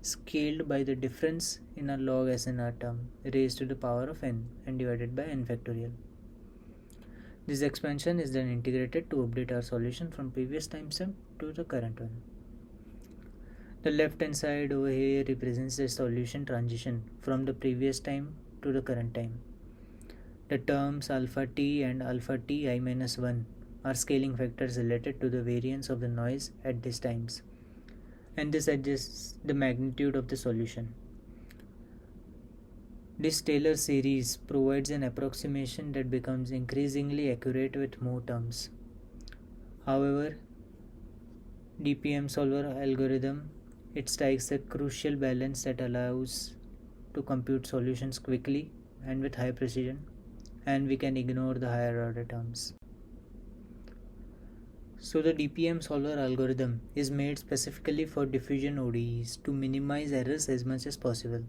Speaker 3: scaled by the difference in a log SNR term raised to the power of n and divided by n factorial. This expansion is then integrated to update our solution from previous time step to the current one. The left hand side over here represents the solution transition from the previous time to the current time. The terms alpha t and alpha ti minus 1 are scaling factors related to the variance of the noise at these times, and this adjusts the magnitude of the solution. This Taylor series provides an approximation that becomes increasingly accurate with more terms. However, DPM Solver algorithm, it strikes a crucial balance that allows to compute solutions quickly and with high precision, and we can ignore the higher order terms. So the DPM Solver algorithm is made specifically for diffusion ODEs to minimize errors as much as possible.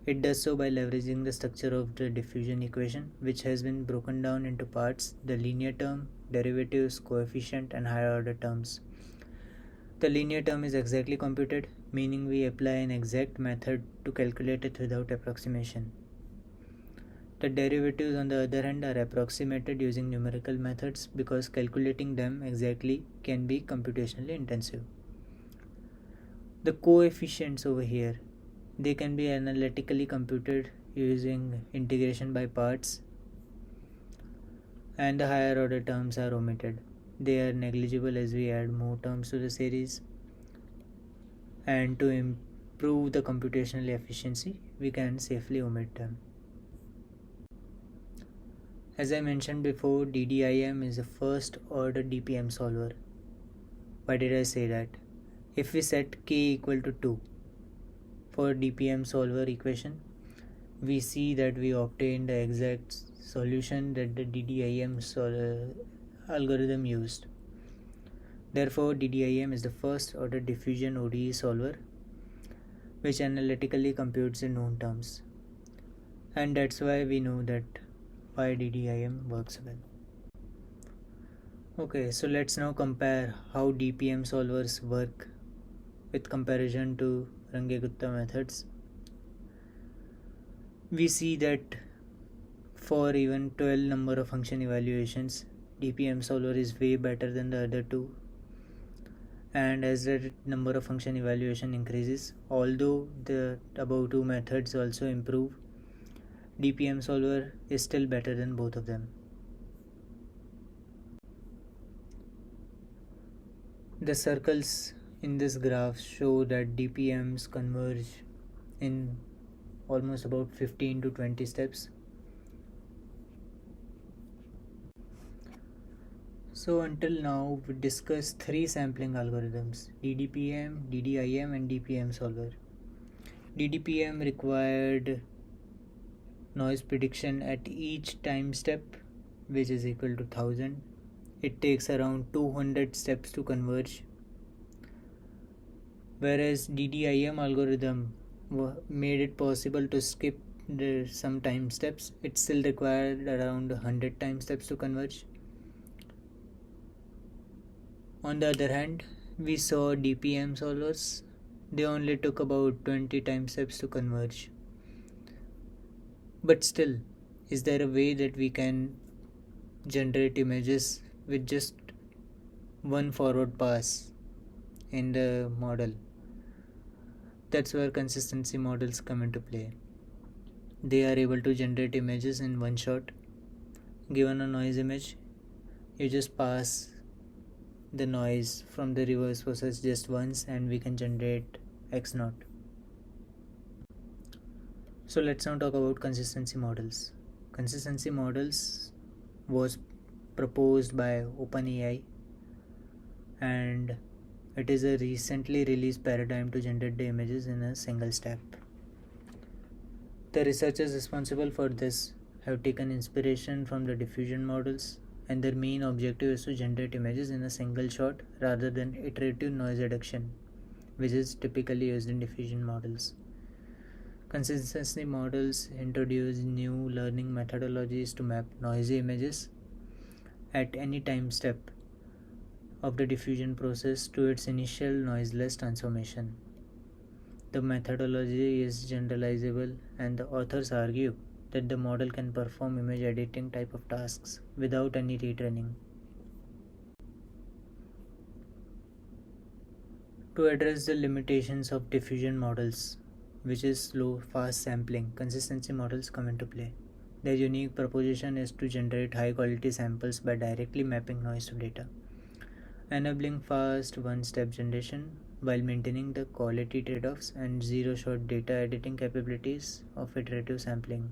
Speaker 3: It does so by leveraging the structure of the diffusion equation, which has been broken down into parts: the linear term, derivatives, coefficient, and higher order terms. The linear term is exactly computed, meaning we apply an exact method to calculate it without approximation. The derivatives, on the other hand, are approximated using numerical methods because calculating them exactly can be computationally intensive. The coefficients over here, they can be analytically computed using integration by parts, and the higher order terms are omitted. They are negligible as we add more terms to the series, and to improve the computational efficiency, we can safely omit them. As I mentioned before, DDIM is a first order DPM solver. Why did I say that? If we set k equal to 2 for DPM solver equation, we see that we obtain the exact solution that the DDIM algorithm used. Therefore, DDIM is the first order diffusion ODE solver which analytically computes in known terms. And that's why we know that why DDIM works well. Okay, so let's now compare how DPM solvers work with comparison to Runge-Gupta methods. We see that for even 12 number of function evaluations, DPM solver is way better than the other two. And as the number of function evaluation increases, although the above two methods also improve, DPM solver is still better than both of them. The circles in this graph show that DPMs converge in almost about 15 to 20 steps. So until now we discussed three sampling algorithms: DDPM, DDIM and DPM solver. DDPM required noise prediction at each time step, which is equal to 1000. It takes around 200 steps to converge, whereas DDIM algorithm made it possible to skip some time steps. It still required around 100 time steps to converge. On the other hand, we saw DPM solvers, they only took about 20 time steps to converge. But still, is there a way that we can generate images with just one forward pass in the model? That's where consistency models come into play. They are able to generate images in one shot. Given a noise image, you just pass the noise from the reverse process just once and we can generate X naught. So let's now talk about consistency models. Consistency models was proposed by OpenAI and it is a recently released paradigm to generate the images in a single step. The researchers responsible for this have taken inspiration from the diffusion models, and their main objective is to generate images in a single shot rather than iterative noise reduction, which is typically used in diffusion models. Consistency models introduce new learning methodologies to map noisy images at any time step of the diffusion process to its initial noiseless transformation. The methodology is generalizable, and the authors argue that the model can perform image editing type of tasks without any retraining. To address the limitations of diffusion models, which is slow, fast sampling, consistency models come into play. Their unique proposition is to generate high quality samples by directly mapping noise to data, enabling fast one-step generation while maintaining the quality trade-offs and zero-shot data editing capabilities of iterative sampling.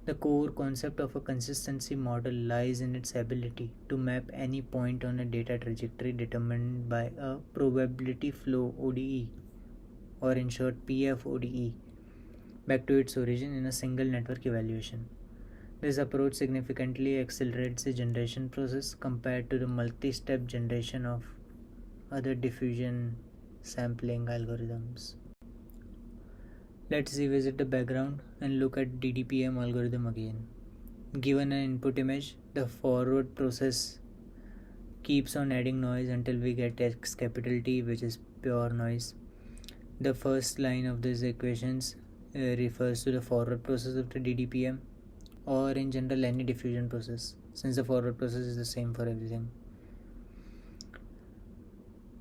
Speaker 3: The core concept of a consistency model lies in its ability to map any point on a data trajectory determined by a probability flow ODE, or in short PF ODE, back to its origin in a single network evaluation. This approach significantly accelerates the generation process compared to the multi-step generation of other diffusion sampling algorithms. Let's revisit the background and look at DDPM algorithm again. Given an input image, the forward process keeps on adding noise until we get X capital T, which is pure noise. The first line of these equations refers to the forward process of the DDPM, or in general any diffusion process, since the forward process is the same for everything.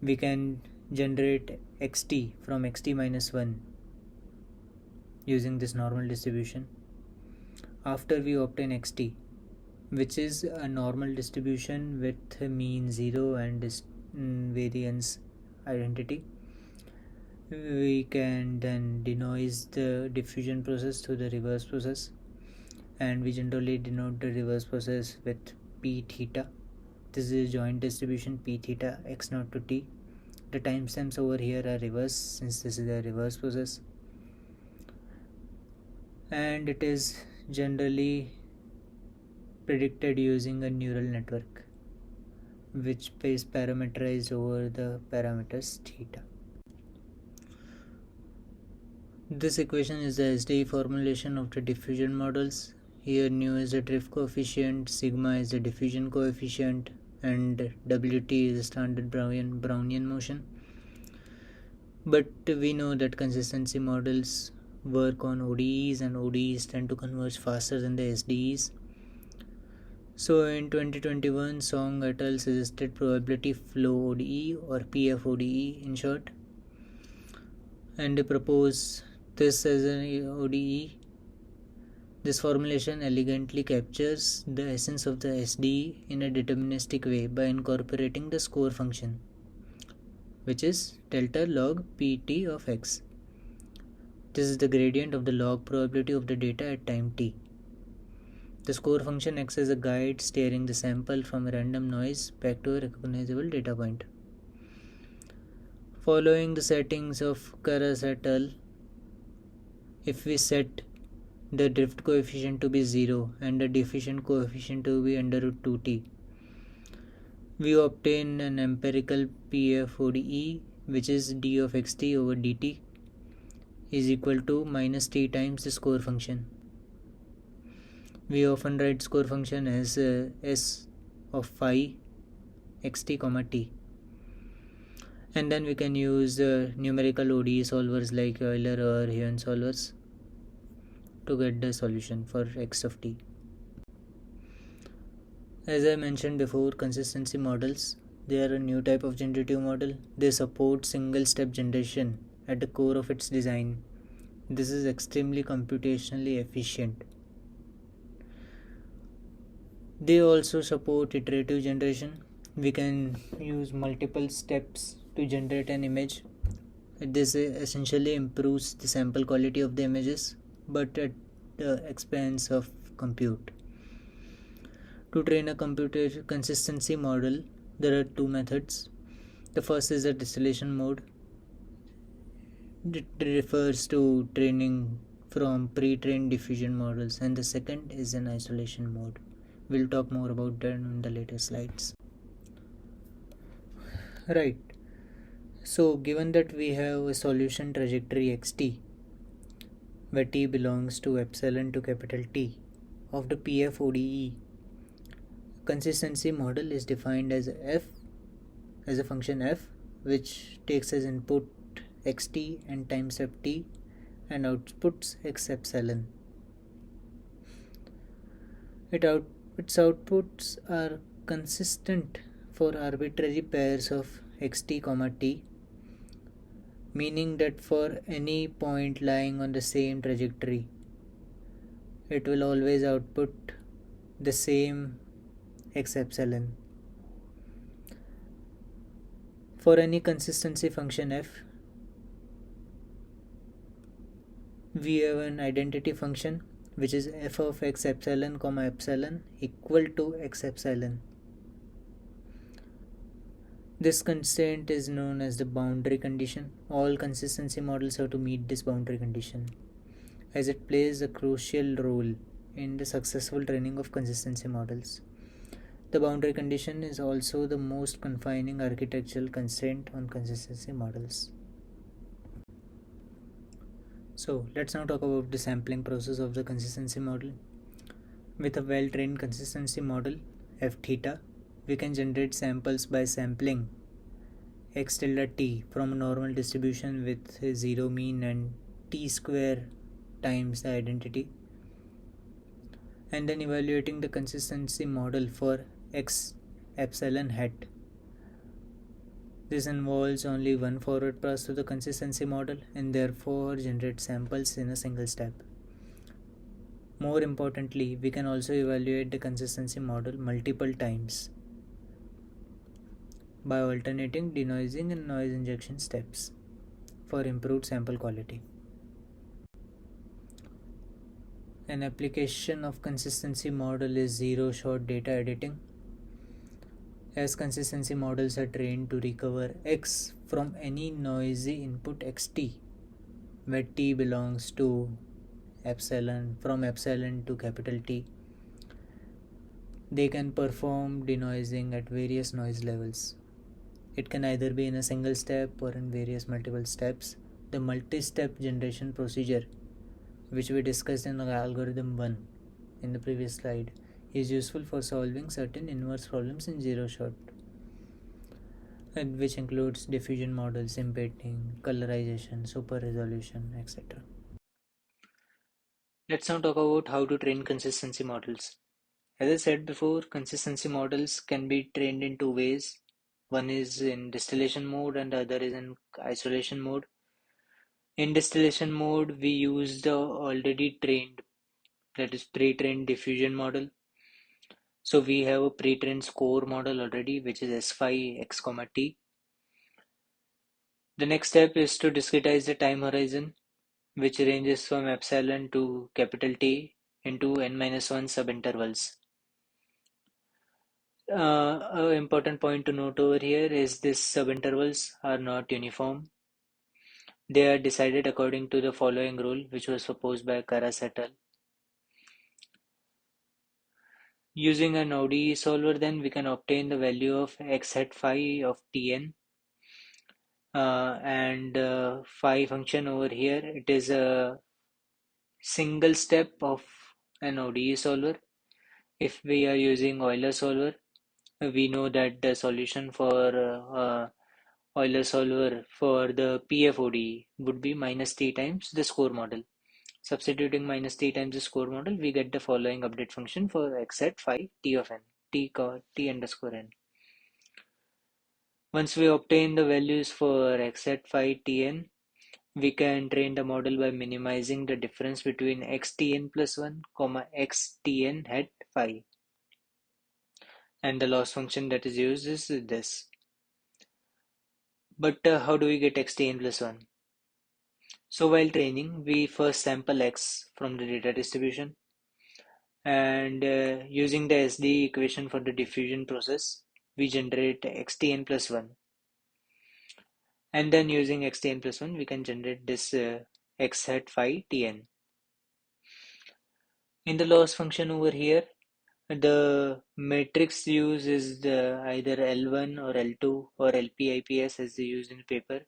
Speaker 3: We can generate xt from xt minus 1 using this normal distribution. After we obtain xt, which is a normal distribution with mean 0 and variance identity, we can then denoise the diffusion process through the reverse process, and we generally denote the reverse process with p theta. This is a joint distribution p theta x naught to t. The timestamps over here are reverse since this is a reverse process. and it is generally predicted using a neural network which is parameterized over the parameters theta. This equation is the SDE formulation of the diffusion models. Here nu is the drift coefficient, sigma is the diffusion coefficient, and Wt is the standard Brownian motion. But we know that consistency models work on ODEs, and ODEs tend to converge faster than the SDEs. So in 2021, Song et al. Suggested probability flow ODE, or PFODE in short, and they propose this as an ODE. This formulation elegantly captures the essence of the SDE in a deterministic way by incorporating the score function, which is delta log pt of x. This is the gradient of the log probability of the data at time t. The score function acts as a guide steering the sample from a random noise back to a recognizable data point. Following the settings of Karas et al., if we set the drift coefficient to be 0 and the diffusion coefficient to be under root 2t, we obtain an empirical PFODE, which is d of xt over dt is equal to minus t times the score function. We often write score function as s of phi xt comma t, and then we can use numerical ODE solvers like Euler or Huen solvers to get the solution for x of t. As I mentioned before, consistency models, they are a new type of generative model. They support single step generation at the core of its design. This is extremely computationally efficient. They also support iterative generation. We can use multiple steps to generate an image. This essentially improves the sample quality of the images, but at the expense of compute. To train a computer consistency model, there are two methods. The first is the distillation mode. It refers to training from pre-trained diffusion models, and the second is an isolation mode. We'll talk more about that in the later slides. Right. So given that we have a solution trajectory xt, where t belongs to epsilon to capital T of the PFODE, consistency model is defined as a function f, which takes as input xt and time step t and outputs x epsilon. Its outputs are consistent for arbitrary pairs of xt comma t, meaning that for any point lying on the same trajectory, it will always output the same x epsilon. For any consistency function f, we have an identity function which is f of x epsilon comma epsilon equal to x epsilon. This constraint is known as the boundary condition. All consistency models have to meet this boundary condition, as it plays a crucial role in the successful training of consistency models. The boundary condition is also the most confining architectural constraint on consistency models. So let's now talk about the sampling process of the consistency model. With a well-trained consistency model, f theta, we can generate samples by sampling x tilde t from a normal distribution with 0 mean and t square times the identity, and then evaluating the consistency model for x epsilon hat. This involves only one forward pass to the consistency model and therefore generates samples in a single step. More importantly, we can also evaluate the consistency model multiple times by alternating denoising and noise injection steps for improved sample quality. An application of consistency model is zero-shot data editing. As consistency models are trained to recover x from any noisy input xt, where t belongs to from epsilon to capital T. They can perform denoising at various noise levels. It can either be in a single step or in various multiple steps. The multi-step generation procedure, which we discussed in algorithm 1 in the previous slide, is useful for solving certain inverse problems in zero shot, which includes diffusion models, embedding, colorization, super resolution, etc.
Speaker 2: Let's now talk about how to train consistency models. As I said before, consistency models can be trained in two ways. One is in distillation mode and the other is in isolation mode. In distillation mode, we use the already trained, that is pre-trained diffusion model. So we have a pre-trained score model already, which is S5 x comma t. The next step is to discretize the time horizon, which ranges from epsilon to capital T into n-1 subintervals. An important point to note over here is these subintervals are not uniform. They are decided according to the following rule, which was proposed by Karas et al. Using an ODE solver, then we can obtain the value of x hat phi of Tn, and phi function over here. It is a single step of an ODE solver. If we are using Euler solver, we know that the solution for Euler solver for the PFOD would be minus t times the score model. Substituting minus t times the score model, we get the following update function for x at phi t of n, t underscore n. Once we obtain the values for x at phi tn, we can train the model by minimizing the difference between xtn plus 1, xtn hat phi. And the loss function that is used is this. But how do we get xtn plus 1? So while training, we first sample x from the data distribution, and using the SD equation for the diffusion process, we generate xtn plus 1. And then using xtn plus 1, we can generate this x hat phi tn. In the loss function over here, the matrix used is either L1 or L2 or LPIPS as they used in the paper.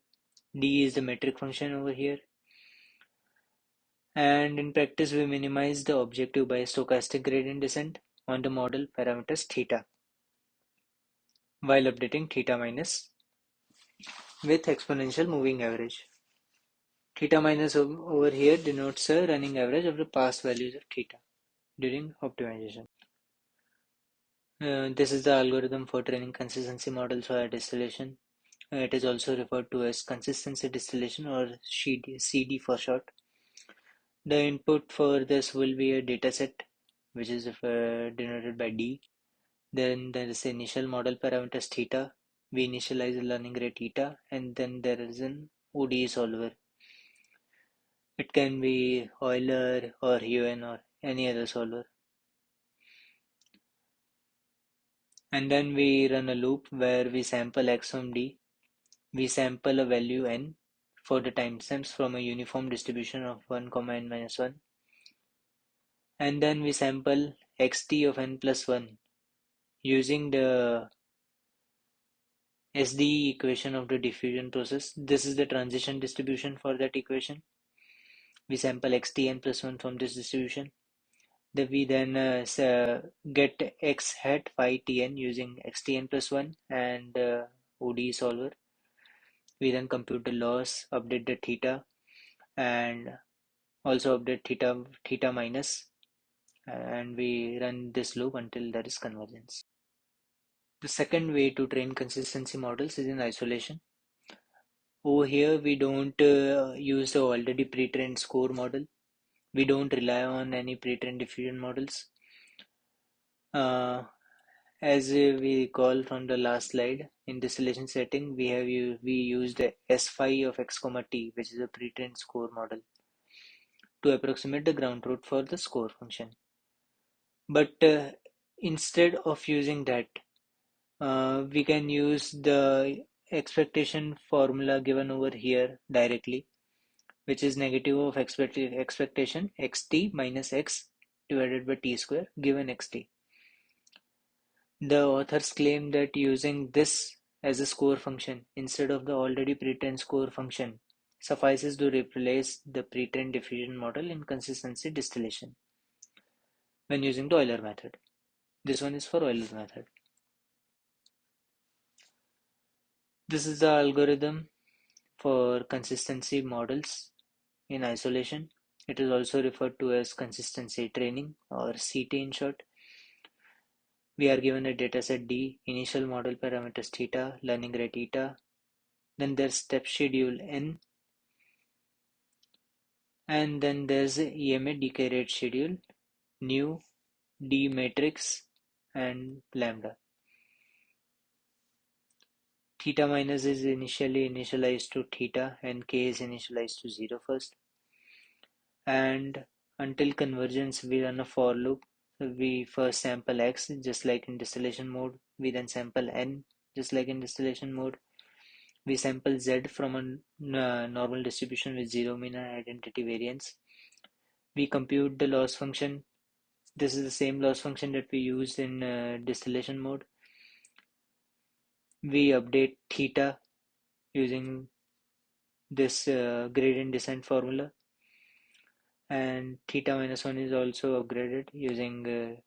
Speaker 2: D is the metric function over here. And in practice, we minimize the objective by stochastic gradient descent on the model parameters theta while updating theta minus with exponential moving average. Theta minus over here denotes a running average of the past values of theta during optimization. This is the algorithm for training consistency models via distillation. It is also referred to as consistency distillation or CD for short. The input for this will be a dataset, which is denoted by D. Then there is the initial model parameters theta. We initialize the learning rate theta, and then there is an ODE solver. It can be Euler or UN or any other solver. And then we run a loop where we sample x from D. We sample a value n for the timestamps from a uniform distribution of 1, n minus 1. And then we sample xt of n plus 1 using the SDE equation of the diffusion process. This is the transition distribution for that equation. We sample xtn plus 1 from this distribution. We then get x hat phi tn using xtn plus 1 and ODE solver. We then compute the loss, update the theta, and also update theta minus, and we run this loop until there is convergence. The second way to train consistency models is in isolation. Over here, we don't use the already pre-trained score model. We don't rely on any pre-trained diffusion models. As we recall from the last slide, in distillation setting, we used the S5 of x comma t, which is a pre-trained score model, to approximate the ground truth for the score function. But instead of using that, we can use the expectation formula given over here directly. which is negative of expectation xt minus x divided by t square given xt. The authors claim that using this as a score function instead of the already pre-trained score function suffices to replace the pre-trained diffusion model in consistency distillation when using the Euler method. This one is for Euler method. This is the algorithm for consistency models in isolation. It is also referred to as consistency training or CT in short. We are given a dataset D, initial model parameters theta, learning rate eta, then there's step schedule N, and then there's EMA decay rate schedule, nu, D matrix, and lambda. Theta minus is initially initialized to theta and k is initialized to 0 first. And until convergence, we run a for loop. We first sample x just like in distillation mode. We then sample n just like in distillation mode. We sample z from a normal distribution with zero mean and identity variance. We compute the loss function. This is the same loss function that we used in distillation mode. We update theta using this gradient descent formula, and theta minus 1 is also upgraded using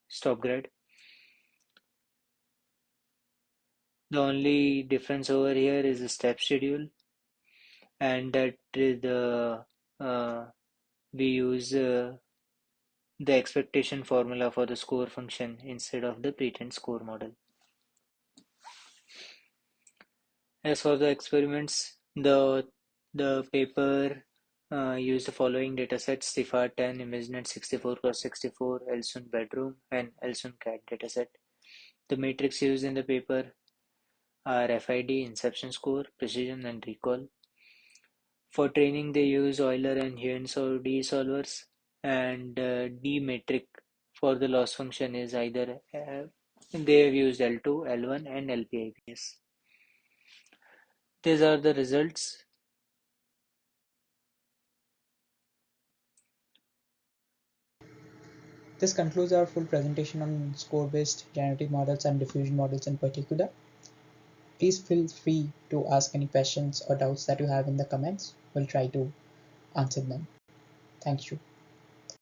Speaker 2: stop grad. The only difference over here is the step schedule, and that we use the expectation formula for the score function instead of the pre-trained score model. As for the experiments, the paper used the following datasets: CIFAR 10, ImageNet 64x64, Elsun bedroom, and Elsun cat dataset. The metrics used in the paper are FID, inception score, precision, and recall. For training, they use Euler and D solvers, and D metric for the loss function is either they have used L2, L1, and LPIPS. These are the results.
Speaker 1: This concludes our full presentation on score-based generative models and diffusion models in particular. Please feel free to ask any questions or doubts that you have in the comments. We'll try to answer them. Thank you.